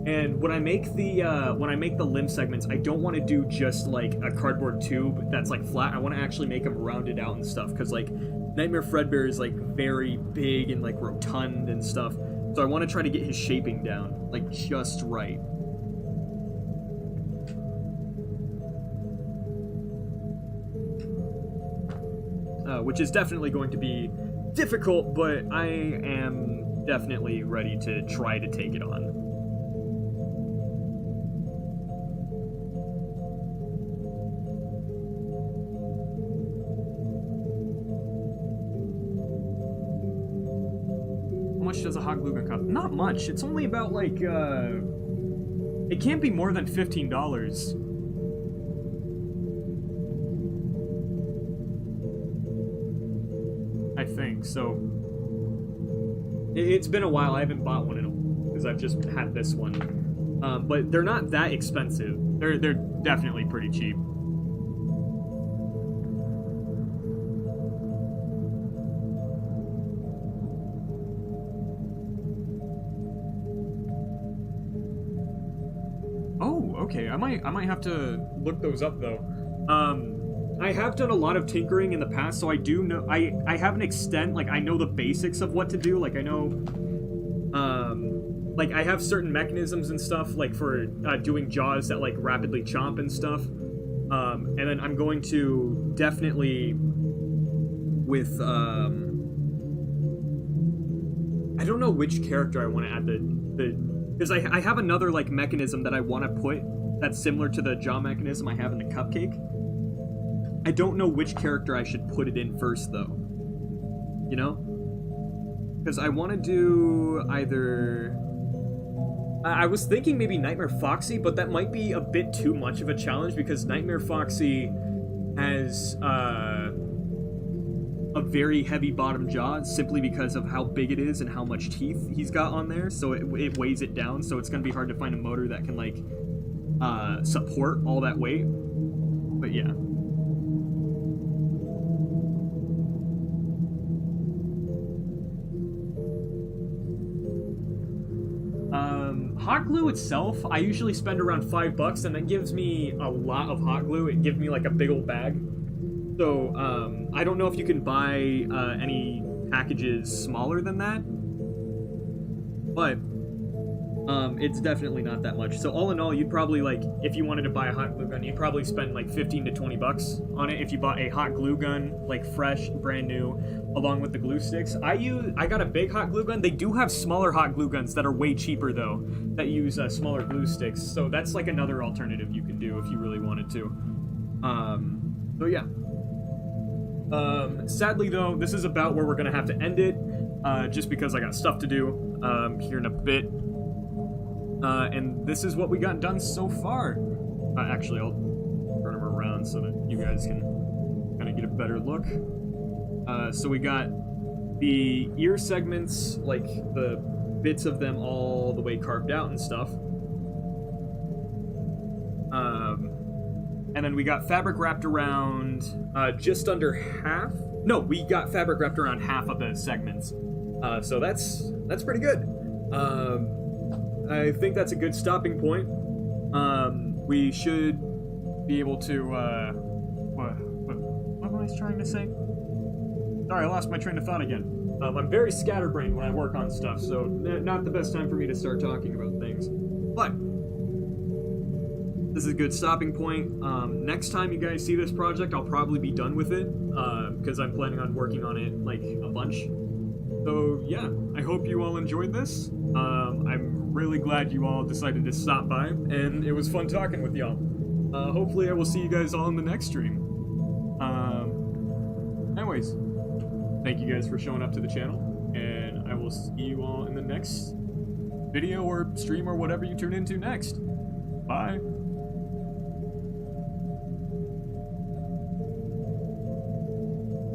And when I make the limb segments, I don't want to do just like a cardboard tube that's like flat. I want to actually make them rounded out and stuff, because like Nightmare Fredbear is like very big and like rotund and stuff. So I want to try to get his shaping down, like just right. Which is definitely going to be difficult, but I am definitely ready to try to take it on. How much does a hot glue gun cost? Not much. It's only about like, it can't be more than $15. I think so. It's been a while. I haven't bought one in a while because I've just had this one. But they're not that expensive. They're definitely pretty cheap. Oh, okay. I might have to look those up though. I have done a lot of tinkering in the past, so I do know, I have an extent, like, I know the basics of what to do, like, I know, like, I have certain mechanisms and stuff, like, for, doing jaws that, like, rapidly chomp and stuff, and then I'm going to definitely, with, I don't know which character I want to add because I have another, like, mechanism that I want to put that's similar to the jaw mechanism I have in the cupcake. I don't know which character I should put it in first, though. You know? Because I want to do either... I was thinking maybe Nightmare Foxy, but that might be a bit too much of a challenge, because Nightmare Foxy has a very heavy bottom jaw, simply because of how big it is and how much teeth he's got on there, so it weighs it down, so it's going to be hard to find a motor that can, like, support all that weight. But yeah. Hot glue itself, I usually spend around $5, and that gives me a lot of hot glue. It gives me like a big old bag. So, I don't know if you can buy any packages smaller than that, but it's definitely not that much. So all in all, you'd probably, like, if you wanted to buy a hot glue gun, you'd probably spend like 15 to 20 bucks on it if you bought a hot glue gun, like fresh, brand new, along with the glue sticks. I got a big hot glue gun. They do have smaller hot glue guns that are way cheaper though, that use smaller glue sticks. So that's like another alternative you can do if you really wanted to. So yeah. Sadly though, this is about where we're gonna have to end it, just because I got stuff to do here in a bit. And this is what we got done so far. Actually, I'll turn them around so that you guys can kind of get a better look. So we got the ear segments, like the bits of them all the way carved out and stuff. And then we got fabric wrapped around just under half. No, we got fabric wrapped around half of the segments. So that's pretty good. I think that's a good stopping point. We should be able to, what am I trying to say? Sorry, I lost my train of thought again. I'm very scatterbrained when I work on stuff, so not the best time for me to start talking about things. But this is a good stopping point. Next time you guys see this project, I'll probably be done with it, because I'm planning on working on it, like, a bunch. So, yeah, I hope you all enjoyed this. I'm really glad you all decided to stop by, and it was fun talking with y'all. Hopefully I will see you guys all in the next stream. Anyways, thank you guys for showing up to the channel, and I will see you all in the next video or stream or whatever you tune into next. Bye.